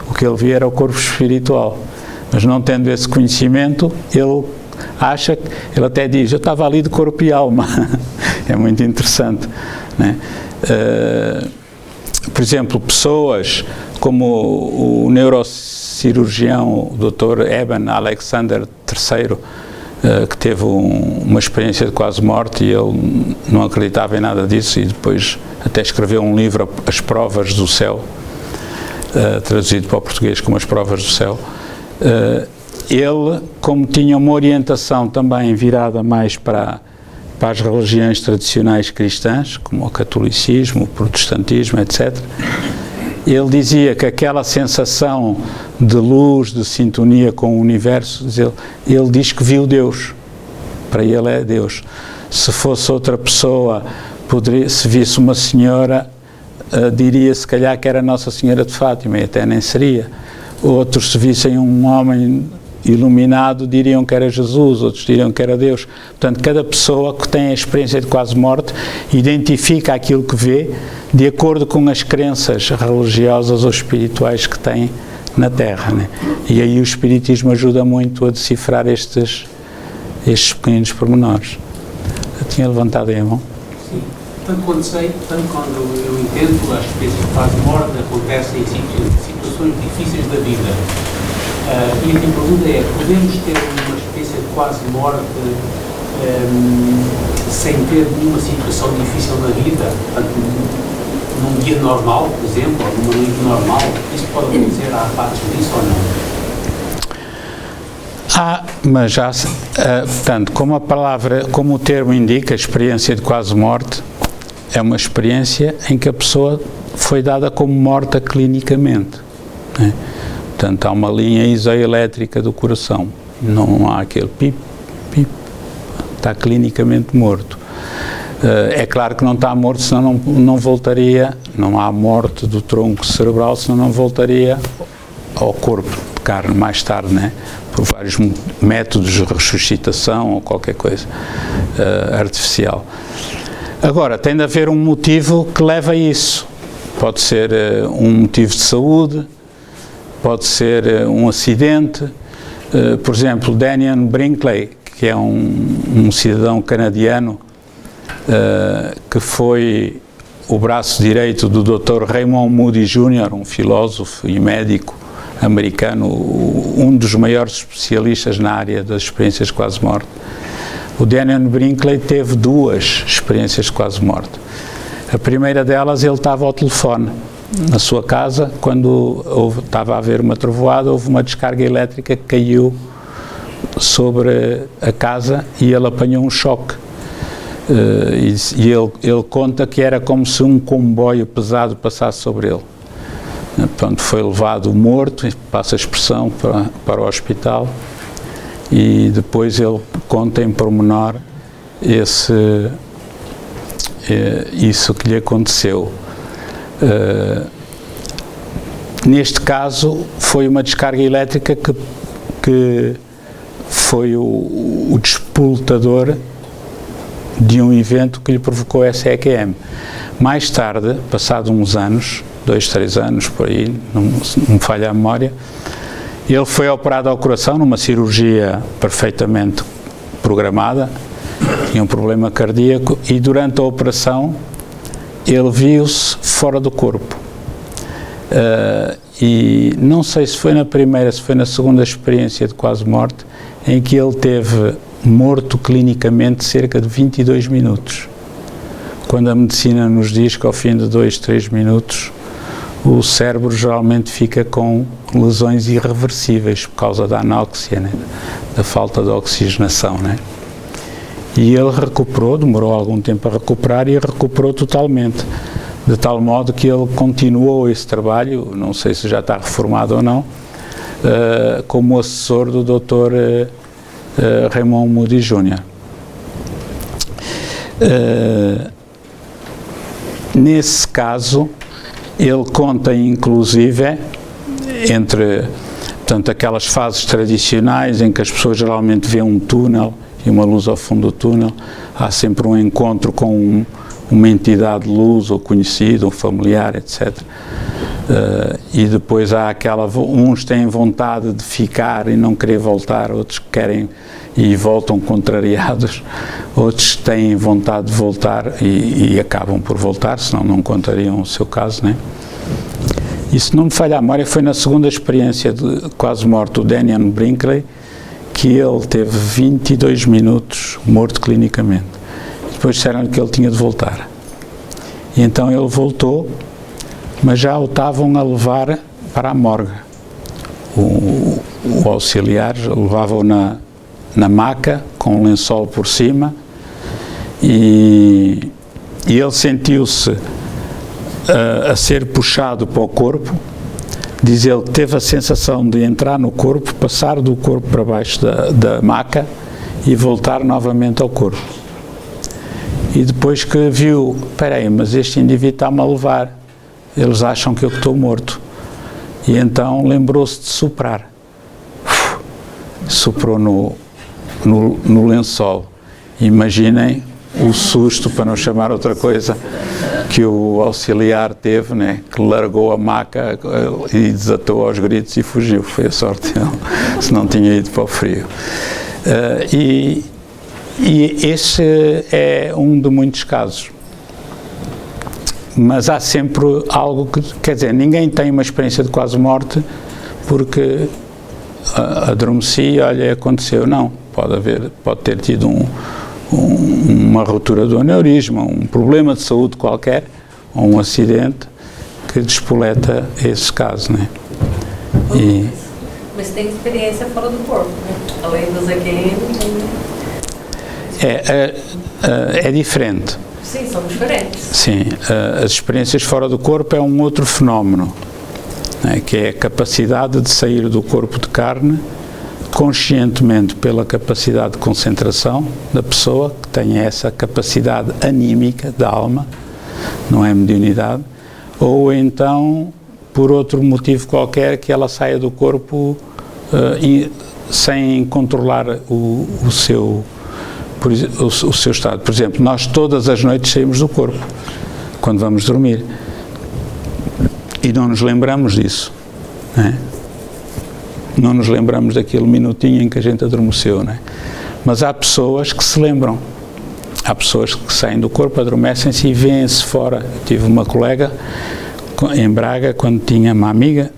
O que ele via era o corpo espiritual. Mas não tendo esse conhecimento, ele até diz, eu estava ali de corpo e alma. É muito interessante, né? Por exemplo, pessoas como o neurocirurgião, o Dr. Eben Alexander III, que teve uma experiência de quase morte e ele não acreditava em nada disso, e depois até escreveu um livro, As Provas do Céu, traduzido para o português como As Provas do Céu. Ele, como tinha uma orientação também virada mais para as religiões tradicionais cristãs, como o catolicismo, o protestantismo, etc., ele dizia que aquela sensação de luz, de sintonia com o universo, ele diz que viu Deus. Para ele é Deus. Se fosse outra pessoa, se visse uma senhora diria se calhar que era Nossa Senhora de Fátima, e até nem seria. Outros, se vissem um homem iluminado, diriam que era Jesus, outros diriam que era Deus. Portanto, cada pessoa que tem a experiência de quase morte identifica aquilo que vê de acordo com as crenças religiosas ou espirituais que tem na Terra, né? E aí o Espiritismo ajuda muito a decifrar estes pequenos pormenores. Eu tinha levantado aí a mão. Sim, tanto quando eu entendo, as experiências de quase morte acontecem em situações difíceis da vida. E a minha pergunta é, podemos ter uma experiência de quase morte sem ter nenhuma situação difícil na vida? Num dia normal, por exemplo, ou numa noite normal? Isso pode acontecer, há fatos disso ou não? Mas já, portanto, como o termo indica, a experiência de quase morte é uma experiência em que a pessoa foi dada como morta clinicamente, né? Portanto, há uma linha isoelétrica do coração, não há aquele pip, pip, está clinicamente morto. É claro que não está morto, senão não voltaria, não há morte do tronco cerebral, senão não voltaria ao corpo de carne mais tarde, né? Por vários métodos de ressuscitação ou qualquer coisa artificial. Agora, tem de haver um motivo que leva a isso. Pode ser um motivo de saúde, pode ser um acidente. Por exemplo, Daniel Brinkley, que é um cidadão canadiano, que foi o braço direito do Dr. Raymond Moody Jr., um filósofo e médico americano, um dos maiores especialistas na área das experiências de quase morte. O Daniel Brinkley teve 2 experiências de quase morte. A primeira delas, ele estava ao telefone na sua casa, quando estava a haver uma trovoada, houve uma descarga elétrica que caiu sobre a casa e ele apanhou um choque. E ele conta que era como se um comboio pesado passasse sobre ele. Pronto, foi levado morto, passa a expressão, para o hospital, e depois ele conta em pormenor isso que lhe aconteceu. Neste caso foi uma descarga elétrica que foi o despoltador de um evento que lhe provocou essa EQM. Mais tarde, passado uns anos, 2, 3 anos por aí, não me falha a memória, ele foi operado ao coração numa cirurgia perfeitamente programada, tinha um problema cardíaco, e durante a operação ele viu-se fora do corpo. E não sei se foi na primeira, se foi na segunda experiência de quase morte, em que ele teve morto clinicamente cerca de 22 minutos. Quando a medicina nos diz que ao fim de 2, 3 minutos o cérebro geralmente fica com lesões irreversíveis por causa da anóxia, né? Da falta de oxigenação, né? E ele recuperou, demorou algum tempo a recuperar, e recuperou totalmente, de tal modo que ele continuou esse trabalho, não sei se já está reformado ou não, como assessor do Dr. Raymond Moody Jr. Nesse caso, ele conta inclusive entre, portanto, aquelas fases tradicionais em que as pessoas geralmente veem um túnel e uma luz ao fundo do túnel, há sempre um encontro com uma entidade de luz, ou conhecido, ou familiar, etc. E depois há uns têm vontade de ficar e não querer voltar, outros querem e voltam contrariados, outros têm vontade de voltar e acabam por voltar, senão não contariam o seu caso, né? E se não me falha a memória, foi na segunda experiência de quase morte, o Daniel Brinkley, que ele teve 22 minutos morto clinicamente. Depois disseram-lhe que ele tinha de voltar. E então ele voltou, mas já o estavam a levar para a morgue. O auxiliar levava-o na maca, com um lençol por cima, e ele sentiu-se a ser puxado para o corpo. Diz ele que teve a sensação de entrar no corpo, passar do corpo para baixo da maca e voltar novamente ao corpo. E depois que viu, espera aí, mas este indivíduo está-me a levar, eles acham que eu estou morto. E então lembrou-se de soprar. Soprou no lençol. Imaginem o susto, para não chamar outra coisa, que o auxiliar teve, né? Que largou a maca e desatou aos gritos e fugiu. Foi a sorte dele, se não tinha ido para o frio. E esse é um de muitos casos. Mas há sempre algo que, quer dizer, ninguém tem uma experiência de quase morte porque adormeci, olha, aconteceu. Não, pode ter tido uma ruptura do aneurisma, um problema de saúde qualquer, ou um acidente que despoleta esse caso, né? Mas tem experiência fora do corpo, né? Além dos EQM. É diferente. Sim, são diferentes. Sim, as experiências fora do corpo é um outro fenómeno, né, que é a capacidade de sair do corpo de carne conscientemente pela capacidade de concentração da pessoa, que tem essa capacidade anímica da alma, não é mediunidade, ou então por outro motivo qualquer que ela saia do corpo sem controlar o seu estado. Por exemplo, nós todas as noites saímos do corpo quando vamos dormir e não nos lembramos disso, né? Não nos lembramos daquele minutinho em que a gente adormeceu, né? Mas há pessoas que se lembram, há pessoas que saem do corpo, adormecem-se e vêem-se fora. Eu tive uma colega em Braga, quando tinha uma amiga,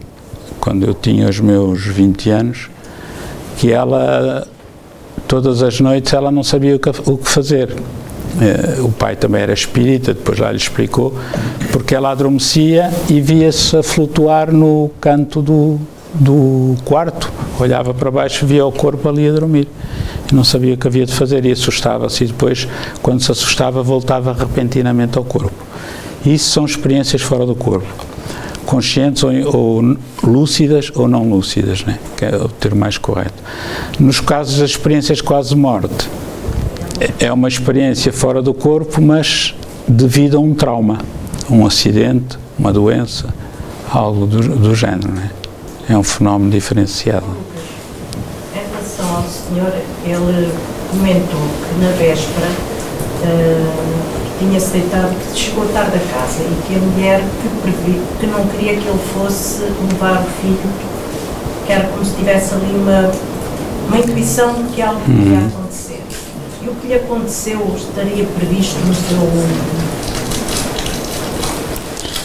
quando eu tinha os meus 20 anos, que ela todas as noites ela não sabia o que fazer. O pai também era espírita, depois lá lhe explicou, porque ela adormecia e via-se a flutuar no canto do quarto, olhava para baixo, via o corpo ali a dormir e não sabia o que havia de fazer e assustava-se, e depois, quando se assustava, voltava repentinamente ao corpo. Isso são experiências fora do corpo, conscientes ou lúcidas ou não lúcidas, né? Que é o termo mais correto. Nos casos das experiências quase morte, é uma experiência fora do corpo, mas devido a um trauma, um acidente, uma doença, algo do género, né? É um fenómeno diferenciado. Em relação ao senhor, ele comentou que na véspera tinha-se deitado, que chegou tarde a casa e que a mulher que não queria que ele fosse levar o filho, que era como se tivesse ali uma intuição de que algo podia acontecer. E o que lhe aconteceu estaria previsto no seu...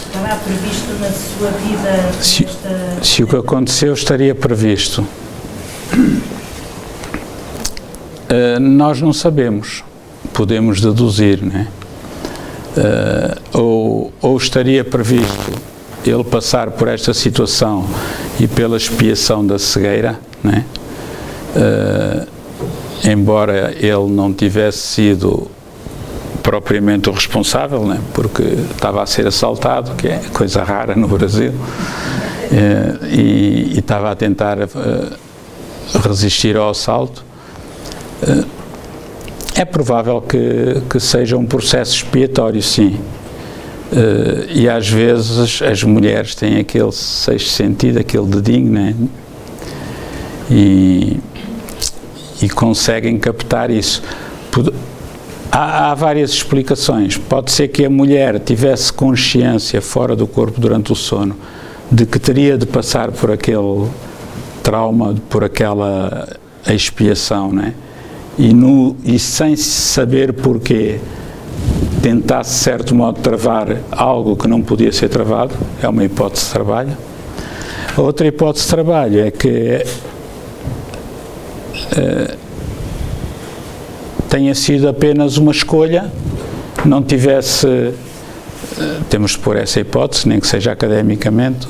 Estará previsto na sua vida? Se o que aconteceu estaria previsto, nós não sabemos, podemos deduzir, né? Ou estaria previsto ele passar por esta situação e pela expiação da cegueira, né? Embora ele não tivesse sido propriamente o responsável, né? Porque estava a ser assaltado, que é coisa rara no Brasil, e estava a tentar resistir ao assalto. É provável que seja um processo expiatório, sim. E às vezes as mulheres têm aquele sexto sentido, aquele dedinho, né? E conseguem captar isso. Há várias explicações. Pode ser que a mulher tivesse consciência fora do corpo durante o sono de que teria de passar por aquele trauma, por aquela expiação, né? E sem saber porquê tentasse, de certo modo, travar algo que não podia ser travado. É uma hipótese de trabalho. A outra hipótese de trabalho é que tenha sido apenas uma escolha, não tivesse, temos de pôr essa hipótese, nem que seja academicamente,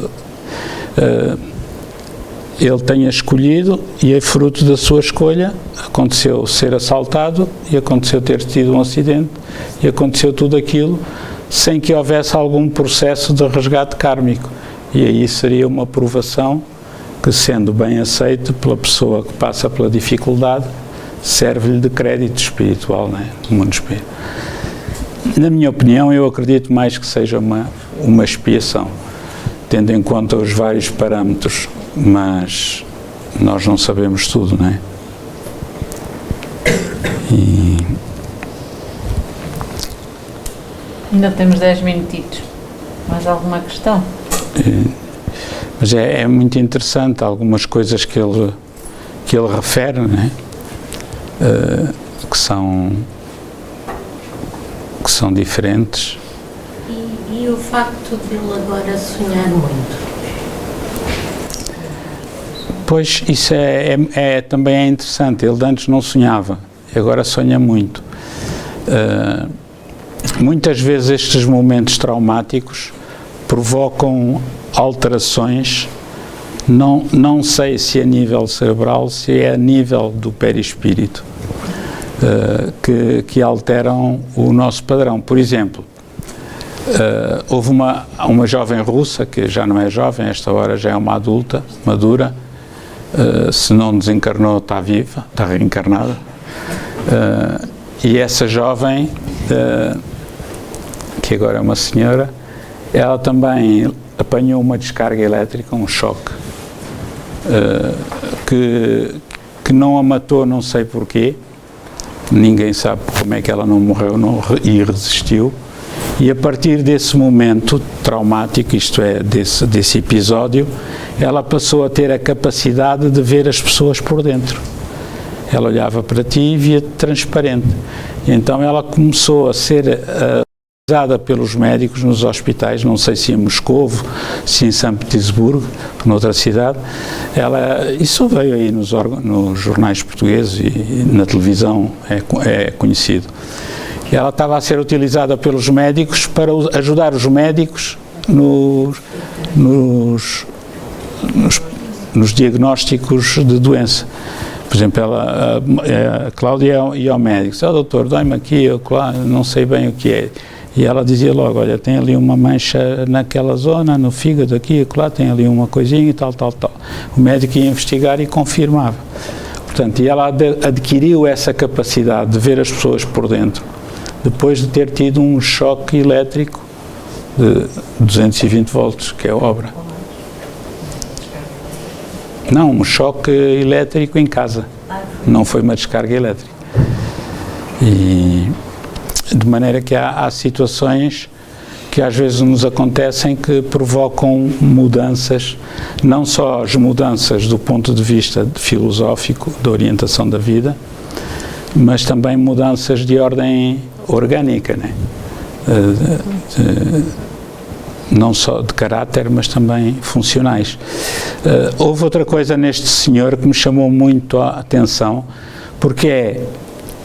ele tenha escolhido e é fruto da sua escolha, aconteceu ser assaltado e aconteceu ter tido um acidente e aconteceu tudo aquilo sem que houvesse algum processo de resgate kármico, e aí seria uma provação que, sendo bem aceito pela pessoa que passa pela dificuldade, serve-lhe de crédito espiritual, né? No mundo espírita. Na minha opinião, eu acredito mais que seja uma expiação, tendo em conta os vários parâmetros, mas nós não sabemos tudo, não é? E... Ainda temos 10 minutitos. Mais alguma questão? Mas é muito interessante algumas coisas que ele refere, não é? Que são diferentes. E o facto de ele agora sonhar muito? Pois, isso também é interessante. Ele antes não sonhava, agora sonha muito. Muitas vezes estes momentos traumáticos provocam alterações, não sei se a nível cerebral, se é a nível do perispírito, que alteram o nosso padrão. Por exemplo, houve uma jovem russa, que já não é jovem, esta hora já é uma adulta, madura, se não desencarnou está viva, está reencarnada, e essa jovem, que agora é uma senhora, ela também apanhou uma descarga elétrica, um choque, que não a matou, não sei porquê, ninguém sabe como é que ela não morreu e resistiu, e a partir desse momento traumático, isto é, desse episódio, ela passou a ter a capacidade de ver as pessoas por dentro. Ela olhava para ti e via-te transparente. E então ela começou a ser usada pelos médicos nos hospitais, não sei se em Moscovo, se em São Petersburgo, noutra cidade. Isso veio aí nos jornais portugueses e na televisão é conhecido. E ela estava a ser utilizada pelos médicos para ajudar os médicos nos diagnósticos de doença. Por exemplo, a Cláudia ia ao médico, disse: doutor, dói-me aqui, eu não sei bem o que é. E ela dizia logo: olha, tem ali uma mancha naquela zona, no fígado aqui, lá tem ali uma coisinha e tal. O médico ia investigar e confirmava. Portanto, e ela adquiriu essa capacidade de ver as pessoas por dentro, depois de ter tido um choque elétrico de 220 volts, que é obra. Não, um choque elétrico em casa, não foi uma descarga elétrica. E de maneira que há situações que às vezes nos acontecem que provocam mudanças, não só as mudanças do ponto de vista filosófico, da orientação da vida, mas também mudanças de ordem orgânica, né? Não só de caráter, mas também funcionais. Houve outra coisa neste senhor que me chamou muito a atenção, porque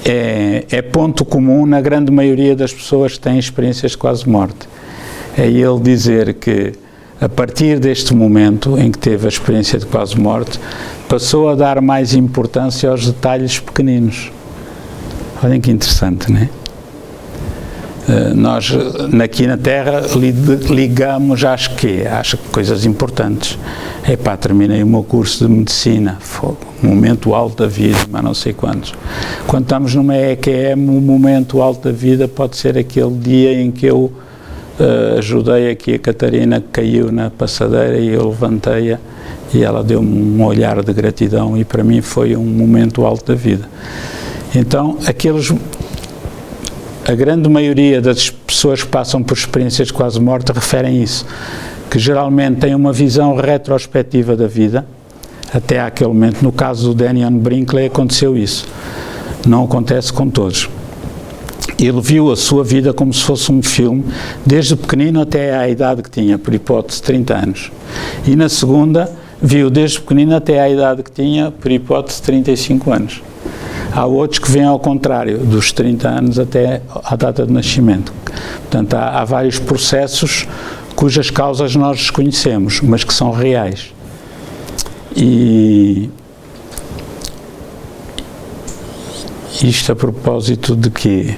é ponto comum na grande maioria das pessoas que têm experiências de quase morte. É ele dizer que, a partir deste momento em que teve a experiência de quase morte, passou a dar mais importância aos detalhes pequeninos. Olhem que interessante, não é? Nós, aqui na Terra, ligamos às coisas importantes. Terminei o meu curso de medicina, momento alto da vida, mas não sei quantos. Quando estamos numa EQM, o momento alto da vida pode ser aquele dia em que eu ajudei aqui a Catarina, que caiu na passadeira, e eu levantei-a e ela deu-me um olhar de gratidão, e para mim foi um momento alto da vida. Então, a grande maioria das pessoas que passam por experiências de quase morte referem isso, que geralmente têm uma visão retrospectiva da vida, até àquele momento. No caso do Daniel Brinkley aconteceu isso, não acontece com todos. Ele viu a sua vida como se fosse um filme, desde pequenino até à idade que tinha, por hipótese 30 anos. E na segunda, viu desde pequenino até à idade que tinha, por hipótese 35 anos. Há outros que vêm ao contrário, dos 30 anos até à data de nascimento. Portanto, há vários processos cujas causas nós desconhecemos, mas que são reais. E isto a propósito de quê?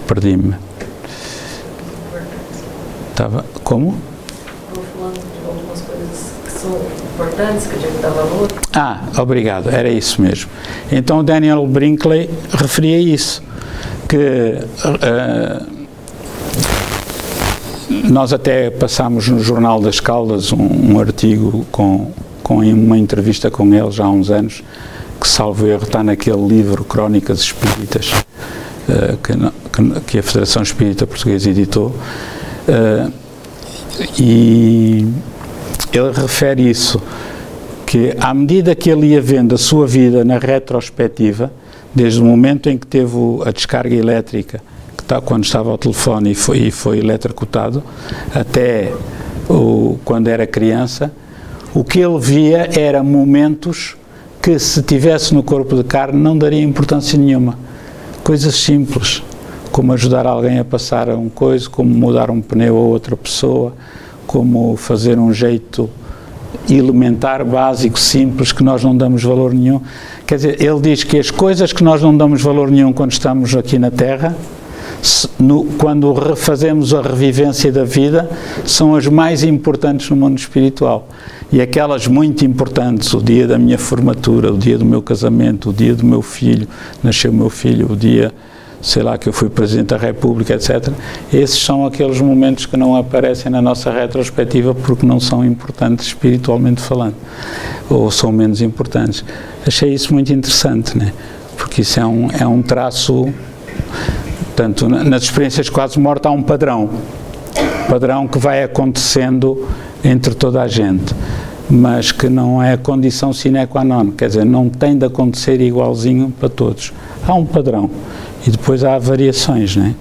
Perdi-me. Como? Estou falando de algumas coisas que são importantes, que a gente dá valor. Obrigado, era isso mesmo. Então o Daniel Brinkley referia isso, que nós até passámos no Jornal das Caldas um artigo com uma entrevista com ele já há uns anos, que, salvo erro, está naquele livro Crónicas Espíritas, que a Federação Espírita Portuguesa editou, e ele refere isso, que à medida que ele ia vendo a sua vida na retrospectiva, desde o momento em que teve a descarga elétrica, quando estava ao telefone e foi eletrocutado, até quando era criança, o que ele via era momentos que, se tivesse no corpo de carne, não daria importância nenhuma. Coisas simples, como ajudar alguém a passar um coisa, como mudar um pneu a outra pessoa, como fazer um jeito elementar, básico, simples, que nós não damos valor nenhum. Quer dizer, ele diz que as coisas que nós não damos valor nenhum quando estamos aqui na Terra, quando fazemos a revivência da vida, são as mais importantes no mundo espiritual. E aquelas muito importantes, o dia da minha formatura, o dia do meu casamento, o dia do meu filho, nasceu meu filho, o dia, sei lá, que eu fui Presidente da República, etc. Esses são aqueles momentos que não aparecem na nossa retrospectiva porque não são importantes espiritualmente falando, ou são menos importantes. Achei isso muito interessante, né? Porque isso é um traço. Portanto, nas experiências quase morte há um padrão que vai acontecendo entre toda a gente, mas que não é condição sine qua non, quer dizer, não tem de acontecer igualzinho para todos. Há um padrão e depois há variações, não é?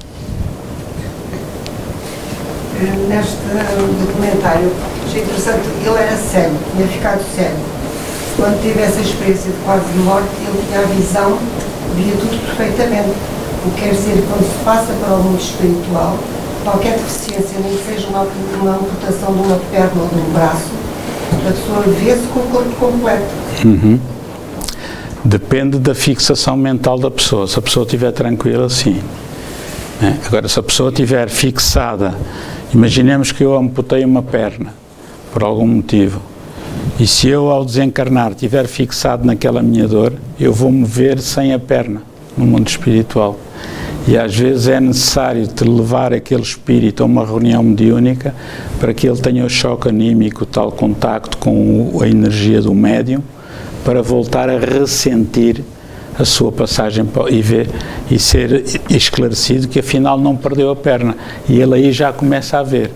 Neste documentário, achei interessante, ele era cego, tinha ficado cego. Quando teve essa experiência de quase morte, ele tinha a visão, via tudo perfeitamente. O que quer dizer, quando se passa para o mundo espiritual, qualquer deficiência, nem que seja uma amputação de uma perna ou de um braço, a pessoa vê-se com o corpo completo. Uhum. Depende da fixação mental da pessoa. Se a pessoa estiver tranquila, sim. Agora, se a pessoa estiver fixada, imaginemos que eu amputei uma perna, por algum motivo, e se eu, ao desencarnar, estiver fixado naquela minha dor, eu vou-me ver sem a perna, no mundo espiritual. E às vezes é necessário te levar aquele espírito a uma reunião mediúnica para que ele tenha o choque anímico, tal contacto com a energia do médium, para voltar a ressentir a sua passagem e ver e ser esclarecido que afinal não perdeu a perna. E ele aí já começa a ver.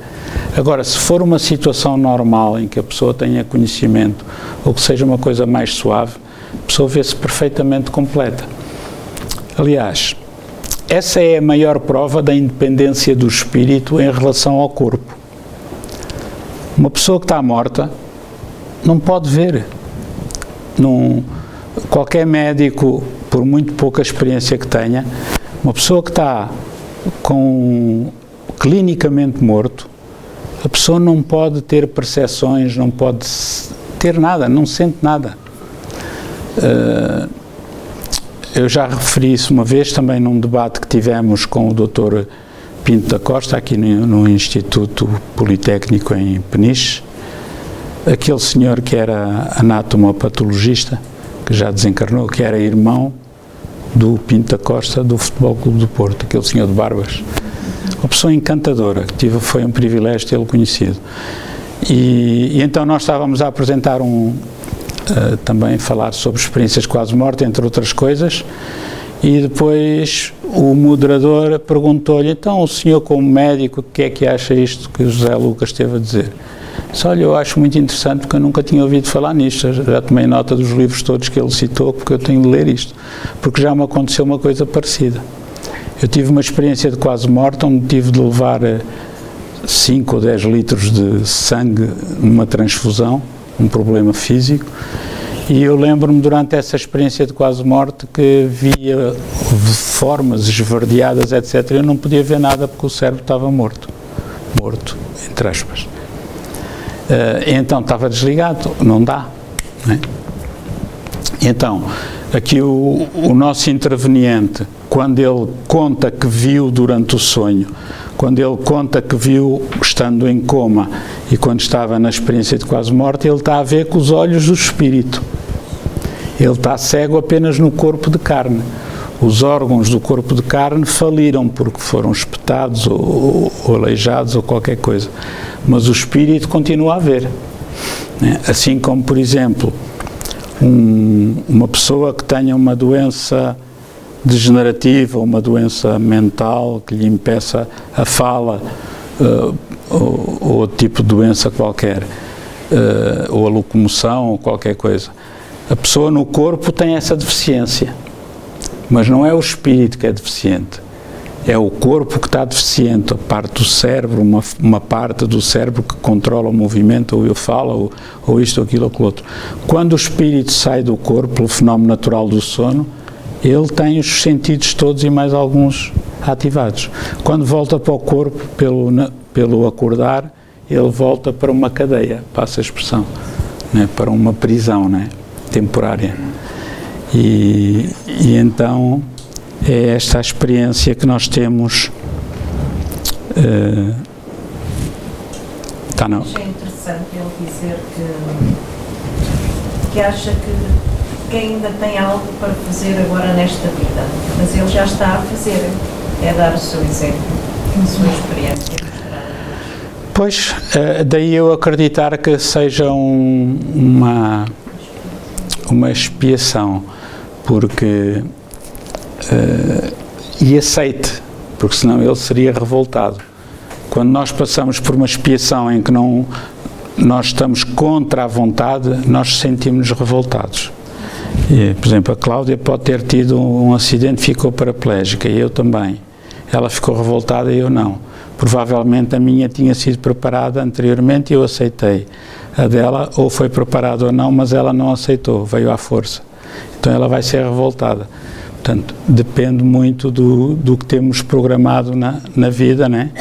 Agora, se for uma situação normal em que a pessoa tenha conhecimento ou que seja uma coisa mais suave, a pessoa vê-se perfeitamente completa. Aliás, essa é a maior prova da independência do espírito em relação ao corpo. Uma pessoa que está morta não pode ver. Qualquer médico, por muito pouca experiência que tenha, uma pessoa que está clinicamente morto, a pessoa não pode ter percepções, não pode ter nada, não sente nada. Eu já referi isso uma vez também num debate que tivemos com o Dr. Pinto da Costa, aqui no Instituto Politécnico em Peniche, aquele senhor que era anatomopatologista, que já desencarnou, que era irmão do Pinto da Costa do Futebol Clube do Porto, aquele senhor de barbas. Uma pessoa encantadora, que foi um privilégio tê-lo conhecido. E então nós estávamos a apresentar também falar sobre experiências quase morte, entre outras coisas, e depois o moderador perguntou-lhe, então o senhor como médico, o que é que acha isto que o José Lucas esteve a dizer? Disse, olha, eu acho muito interessante porque eu nunca tinha ouvido falar nisto, já tomei nota dos livros todos que ele citou, porque eu tenho de ler isto, porque já me aconteceu uma coisa parecida. Eu tive uma experiência de quase morte, onde tive de levar 5 ou 10 litros de sangue numa transfusão, um problema físico, e eu lembro-me durante essa experiência de quase morte que via formas esverdeadas, etc. Eu não podia ver nada porque o cérebro estava morto, entre aspas. Então estava desligado, não dá, não é? Então, aqui o nosso interveniente, quando ele conta que viu durante o sonho, quando ele conta que viu estando em coma e quando estava na experiência de quase morte, ele está a ver com os olhos do espírito. Ele está cego apenas no corpo de carne. os órgãos do corpo de carne faliram porque foram espetados ou aleijados ou qualquer coisa, mas o espírito continua a ver, né? Assim como, por exemplo, uma pessoa que tenha uma doença degenerativa, uma doença mental que lhe impeça a fala, ou outro tipo de doença qualquer, ou a locomoção, ou qualquer coisa. A pessoa no corpo tem essa deficiência, mas não é o espírito que é deficiente, é o corpo que está deficiente, a parte do cérebro, uma parte do cérebro que controla o movimento, ou eu falo, ou isto, ou aquilo, ou aquilo outro. Quando o espírito sai do corpo, pelo fenómeno natural do sono, ele tem os sentidos todos e mais alguns ativados. Quando volta para o corpo, pelo acordar, ele volta para uma cadeia, passa a expressão, né? Para uma prisão, né? Temporária. E então é esta a experiência que nós temos. Tá, não? Achei interessante ele dizer que acha que ainda tem algo para fazer agora nesta vida, mas ele já está a fazer, é dar o seu exemplo, a sua experiência. Pois, daí eu acreditar que seja uma expiação, porque e aceite, porque senão ele seria revoltado. Quando nós passamos por uma expiação em que nós estamos contra a vontade, nós sentimos-nos revoltados. E, por exemplo, a Cláudia pode ter tido um acidente e ficou paraplégica, e eu também. Ela ficou revoltada e eu não. Provavelmente a minha tinha sido preparada anteriormente e eu aceitei. A dela ou foi preparada ou não, mas ela não aceitou, veio à força. Então ela vai ser revoltada. Portanto, depende muito do que temos programado na vida, né?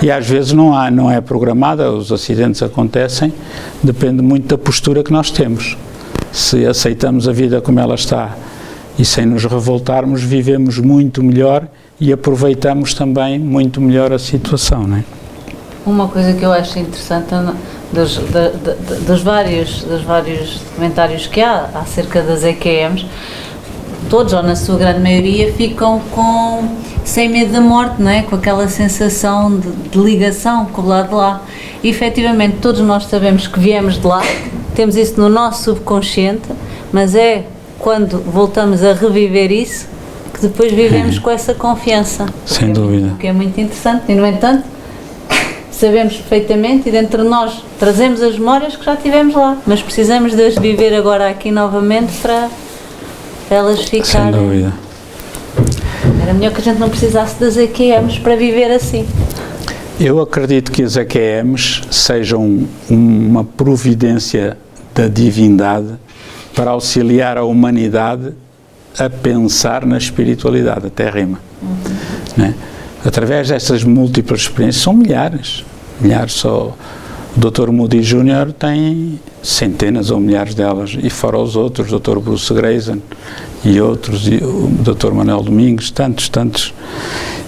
E às vezes não é programada, os acidentes acontecem, depende muito da postura que nós temos. Se aceitamos a vida como ela está e sem nos revoltarmos, vivemos muito melhor e aproveitamos também muito melhor a situação, né? Uma coisa que eu acho interessante dos vários documentários que há acerca das EQMs, todos, ou na sua grande maioria, ficam sem medo da morte, não é? Com aquela sensação de ligação com o lado de lá. E, efetivamente, todos nós sabemos que viemos de lá, temos isso no nosso subconsciente, mas é quando voltamos a reviver isso que depois vivemos com essa confiança. Sem dúvida. O que é muito interessante. E, no entanto, sabemos perfeitamente e dentro de nós trazemos as memórias que já tivemos lá, mas precisamos de as viver agora aqui novamente para elas ficarem. Sem dúvida. Era melhor que a gente não precisasse das EQMs para viver assim. Eu acredito que as EQMs sejam uma providência da divindade para auxiliar a humanidade a pensar na espiritualidade, até rima. Né? Através dessas múltiplas experiências, são milhares só. O Dr. Moody Jr. tem centenas ou milhares delas, e fora os outros, o Dr. Bruce Grayson e outros, e o Dr. Manuel Domingos, tantos,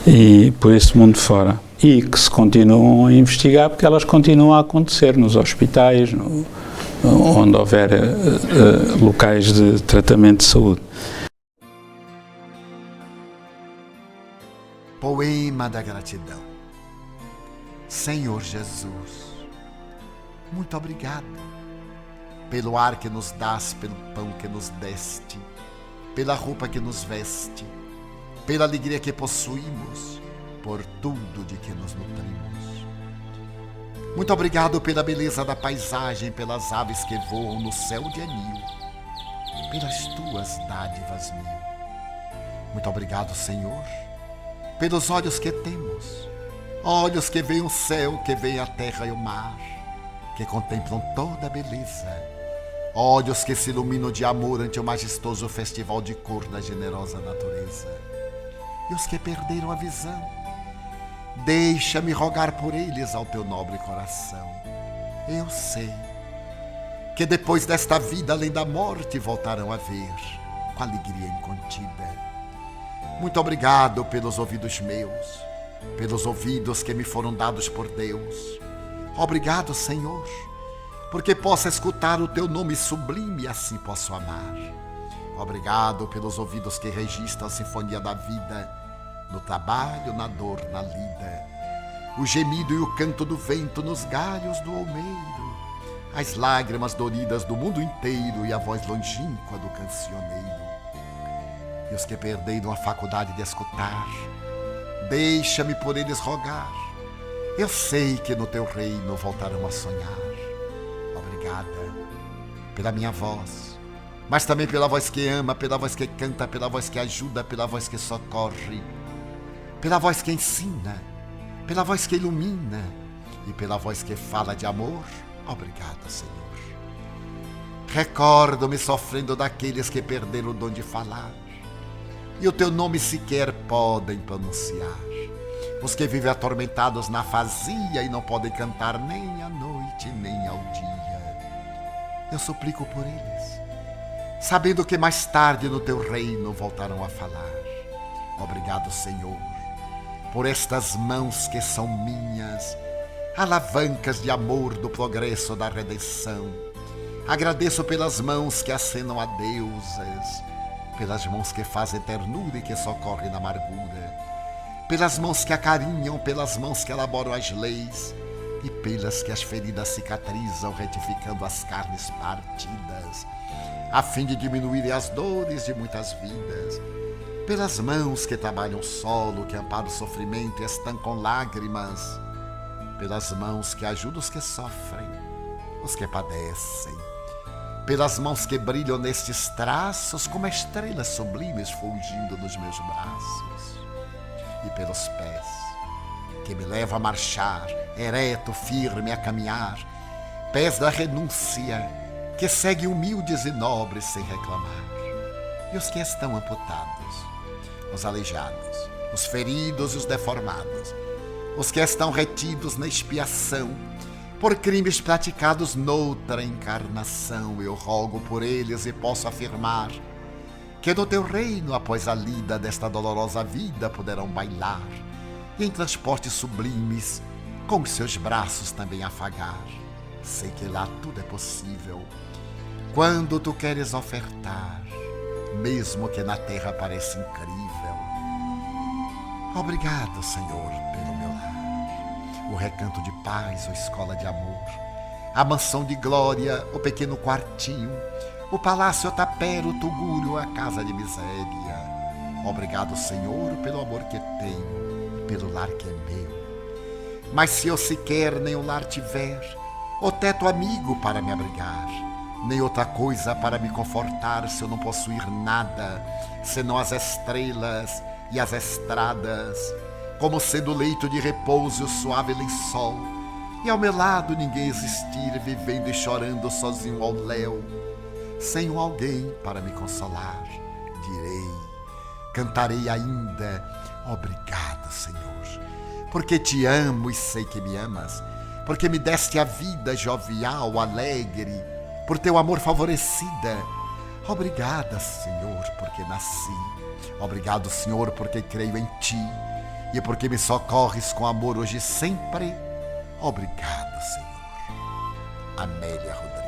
e por esse mundo fora. E que se continuam a investigar, porque elas continuam a acontecer nos hospitais, onde houver locais de tratamento de saúde. Poema da gratidão. Senhor Jesus, muito obrigado pelo ar que nos dás, pelo pão que nos deste, pela roupa que nos veste, pela alegria que possuímos, por tudo de que nos nutrimos. Muito obrigado pela beleza da paisagem, pelas aves que voam no céu de anil, pelas tuas dádivas mil. Muito obrigado, Senhor, pelos olhos que temos, olhos que veem o céu, que veem a terra e o mar, que contemplam toda a beleza, olhos que se iluminam de amor ante o majestoso festival de cor da generosa natureza. E os que perderam a visão, deixa-me rogar por eles ao teu nobre coração. Eu sei que depois desta vida, além da morte, voltarão a ver com alegria incontida. Muito obrigado pelos ouvidos meus, pelos ouvidos que me foram dados por Deus. Obrigado, Senhor, porque posso escutar o teu nome sublime e assim posso amar. Obrigado pelos ouvidos que registram a sinfonia da vida, no trabalho, na dor, na lida, o gemido e o canto do vento nos galhos do olmeiro, as lágrimas doridas do mundo inteiro e a voz longínqua do cancioneiro. E os que perderam a faculdade de escutar, deixa-me por eles rogar. Eu sei que no teu reino voltarão a sonhar. Obrigada pela minha voz, mas também pela voz que ama, pela voz que canta, pela voz que ajuda, pela voz que socorre, pela voz que ensina, pela voz que ilumina e pela voz que fala de amor. Obrigado, Senhor. Recordo-me sofrendo daqueles que perderam o dom de falar e o teu nome sequer podem pronunciar. Os que vivem atormentados na fazia e não podem cantar nem à noite nem ao dia. Eu suplico por eles, sabendo que mais tarde no teu reino voltarão a falar. Obrigado, Senhor, por estas mãos que são minhas, alavancas de amor do progresso da redenção. Agradeço pelas mãos que acenam a deusas, pelas mãos que fazem ternura e que socorrem na amargura, pelas mãos que acarinham, pelas mãos que elaboram as leis e pelas que as feridas cicatrizam, retificando as carnes partidas, a fim de diminuírem as dores de muitas vidas, pelas mãos que trabalham o solo, que amparam o sofrimento e estancam lágrimas, pelas mãos que ajudam os que sofrem, os que padecem, pelas mãos que brilham nestes traços como estrelas sublimes fulgindo nos meus braços, e pelos pés que me levam a marchar, ereto, firme a caminhar, pés da renúncia que seguem humildes e nobres sem reclamar, e os que estão amputados, os aleijados, os feridos e os deformados, os que estão retidos na expiação por crimes praticados noutra encarnação. Eu rogo por eles e posso afirmar que no teu reino, após a lida desta dolorosa vida, poderão bailar e em transportes sublimes com os seus braços também afagar. Sei que lá tudo é possível quando tu queres ofertar, mesmo que na terra pareça incrível. Obrigado, Senhor, pelo meu lar, o recanto de paz, a escola de amor, a mansão de glória, o pequeno quartinho, o palácio, o tapera, o tugúrio, a casa de miséria. Obrigado, Senhor, pelo amor que tenho, pelo lar que é meu. Mas se eu sequer nem o lar tiver, o teto amigo para me abrigar, nem outra coisa para me confortar, se eu não possuir nada, senão as estrelas e as estradas, como sendo leito de repouso e o suave lençol, e ao meu lado ninguém existir, vivendo e chorando sozinho ao léu, sem um alguém para me consolar, direi, cantarei ainda, obrigado, Senhor, porque te amo e sei que me amas, porque me deste a vida jovial, alegre, por teu amor favorecida. Obrigada, Senhor, porque nasci. Obrigado, Senhor, porque creio em ti e porque me socorres com amor hoje e sempre. Obrigado, Senhor. Amélia Rodrigues.